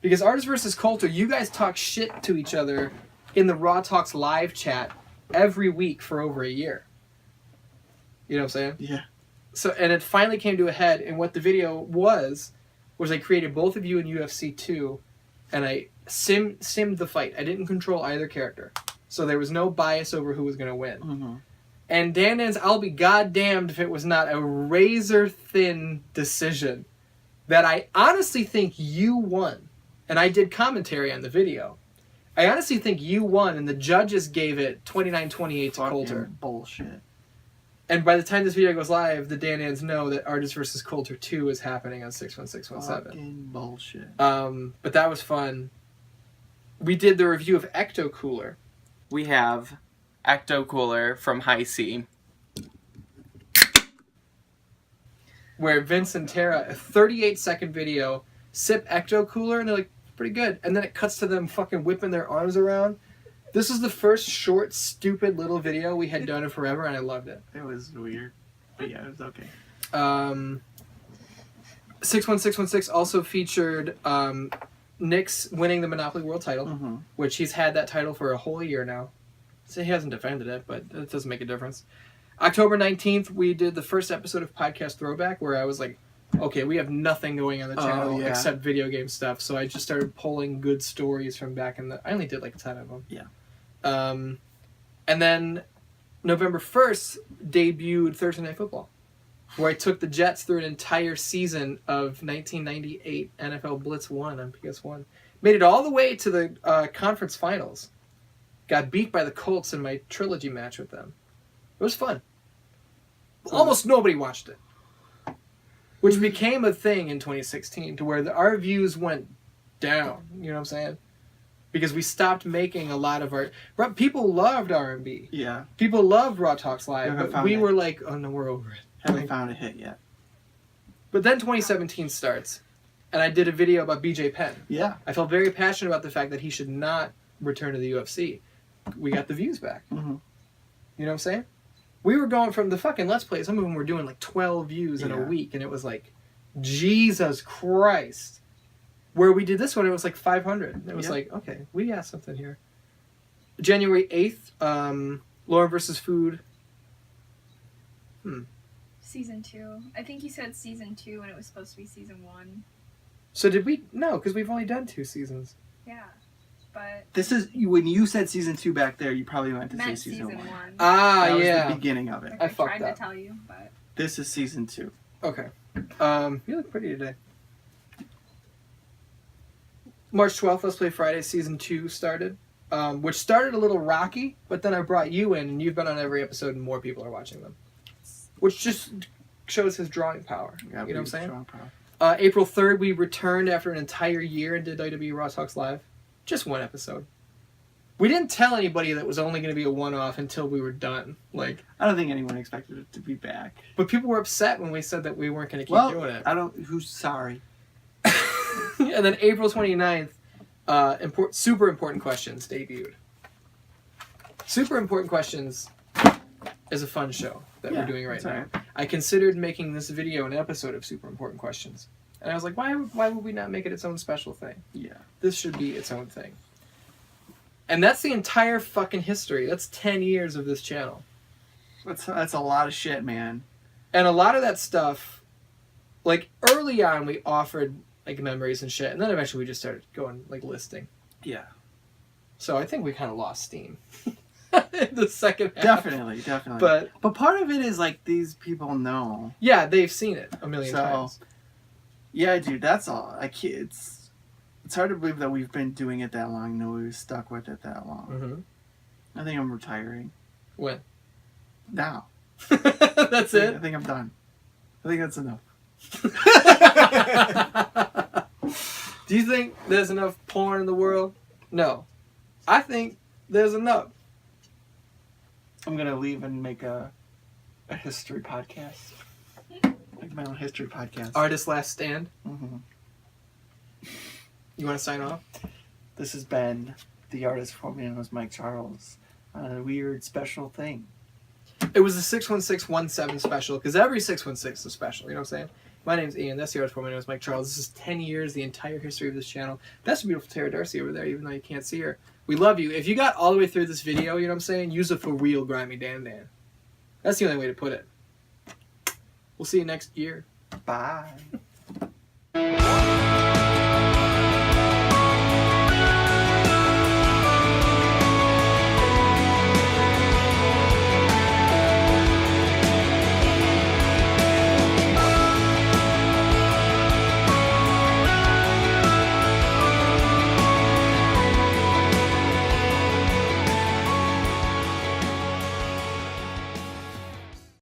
[SPEAKER 3] Because Artist vs. Coulter, you guys talk shit to each other in the Raw Talks live chat every week for over a year. You know what I'm saying?
[SPEAKER 1] Yeah.
[SPEAKER 3] So, and it finally came to a head, and what the video was I created both of you in UFC 2, and I simmed the fight. I didn't control either character. So there was no bias over who was going to win.
[SPEAKER 1] Mm-hmm.
[SPEAKER 3] And DanDans, I'll be goddamned if it was not a razor-thin decision that I honestly think you won. And I did commentary on the video. I honestly think you won, and the judges gave it 29-28 to Coulter.
[SPEAKER 1] Bullshit.
[SPEAKER 3] And by the time this video goes live, the DanDans know that Artist vs. Coulter 2 is happening on 61617.
[SPEAKER 1] Fucking bullshit.
[SPEAKER 3] But that was fun. We did the review of Ecto Cooler.
[SPEAKER 22] We have Ecto Cooler from High C.
[SPEAKER 3] Where Vince and Tara, a 38-second video, sip Ecto Cooler, and they're like, pretty good. And then it cuts to them fucking whipping their arms around. This is the first short, stupid little video we had done in forever, and I loved it.
[SPEAKER 1] It was weird. But yeah, it was okay.
[SPEAKER 3] 61616 also featured Nick's winning the Monopoly World title, which he's had that title for a whole year now. So he hasn't defended it, but it doesn't make a difference. October 19th, we did the first episode of Podcast Throwback, where I was like, okay, we have nothing going on the channel except video game stuff. So I just started pulling good stories from back in the... I only did like 10 of them.
[SPEAKER 1] Yeah.
[SPEAKER 3] And then November 1st, debuted Thursday Night Football, where I took the Jets through an entire season of 1998 NFL Blitz 1 on PS1. Made it all the way to the conference finals. Got beat by the Colts in my trilogy match with them. It was fun. Almost nobody watched it. Which became a thing in 2016, to where our views went down. You know what I'm saying? Because we stopped making a lot of our... People loved R&B.
[SPEAKER 1] Yeah.
[SPEAKER 3] People loved Raw Talks Live, but we were like, oh no, we're over it.
[SPEAKER 1] Haven't found a hit yet.
[SPEAKER 3] But then 2017 starts, and I did a video about BJ Penn.
[SPEAKER 1] Yeah.
[SPEAKER 3] I felt very passionate about the fact that he should not return to the UFC. We got the views back. You know what I'm saying? We were going from the fucking Let's Play. Some of them were doing like 12 views in a week, and it was like, Jesus Christ. Where we did this one, it was like 500. It was like, okay, we got something here. January 8th, Lauren vs. Food.
[SPEAKER 2] Season 2. I think you said season 2 when it was supposed to be season 1.
[SPEAKER 3] So did we? No, because we've only done 2 seasons.
[SPEAKER 2] Yeah, but...
[SPEAKER 1] This is... When you said season 2 back there, you probably meant to say season 1.
[SPEAKER 3] Ah,
[SPEAKER 1] that
[SPEAKER 3] yeah.
[SPEAKER 1] was the beginning of it.
[SPEAKER 2] I tried to tell you, but...
[SPEAKER 1] This is season 2.
[SPEAKER 3] Okay. You look pretty today. March 12th, Let's Play Friday, season 2 started. Which started a little rocky, but then I brought you in, and you've been on every episode, and more people are watching them. Which just shows his drawing power. You know what I'm saying? April 3rd, we returned after an entire year and did WWE Raw Talks Live. Just 1 episode. We didn't tell anybody that it was only going to be a one-off until we were done. Like,
[SPEAKER 1] I don't think anyone expected it to be back.
[SPEAKER 3] But people were upset when we said that we weren't going to keep doing it.
[SPEAKER 1] Who's sorry?
[SPEAKER 3] And then April 29th, Super Important Questions debuted. Super Important Questions is a fun show that we're doing right now. Right. I considered making this video an episode of Super Important Questions. And I was like, why would we not make it its own special thing?
[SPEAKER 1] Yeah.
[SPEAKER 3] This should be its own thing. And that's the entire fucking history. That's 10 years of this channel.
[SPEAKER 1] That's a lot of shit, man.
[SPEAKER 3] And a lot of that stuff, like, early on we offered, like, memories and shit. And then eventually we just started going, like, listing.
[SPEAKER 1] Yeah.
[SPEAKER 3] So I think we kind of lost steam. In the second half.
[SPEAKER 1] Definitely. But part of it is, like, these people know.
[SPEAKER 3] Yeah, they've seen it a million times.
[SPEAKER 1] Yeah, dude, that's all. It's hard to believe that we've been doing it that long and we've stuck with it that long. I think I'm retiring.
[SPEAKER 3] When?
[SPEAKER 1] Now.
[SPEAKER 3] That's it?
[SPEAKER 1] I think I'm done. I think that's enough.
[SPEAKER 3] Do you think there's enough porn in the world? No. I think there's enough.
[SPEAKER 1] I'm going to leave and make a history podcast. Like my own history podcast.
[SPEAKER 3] Artist Last Stand? You want to sign off?
[SPEAKER 1] This has been the artist formerly known as Mike Charles on a weird special thing.
[SPEAKER 3] It was a 61617 special, because every 616 is special, you know what I'm saying? My name's Ian, that's the artist formerly known as Mike Charles. This is 10 years, the entire history of this channel. That's the beautiful Tara Darcy over there, even though you can't see her. We love you. If you got all the way through this video, you know what I'm saying? Use a for real grimy DanDan. That's the only way to put it. We'll see you next year.
[SPEAKER 1] Bye.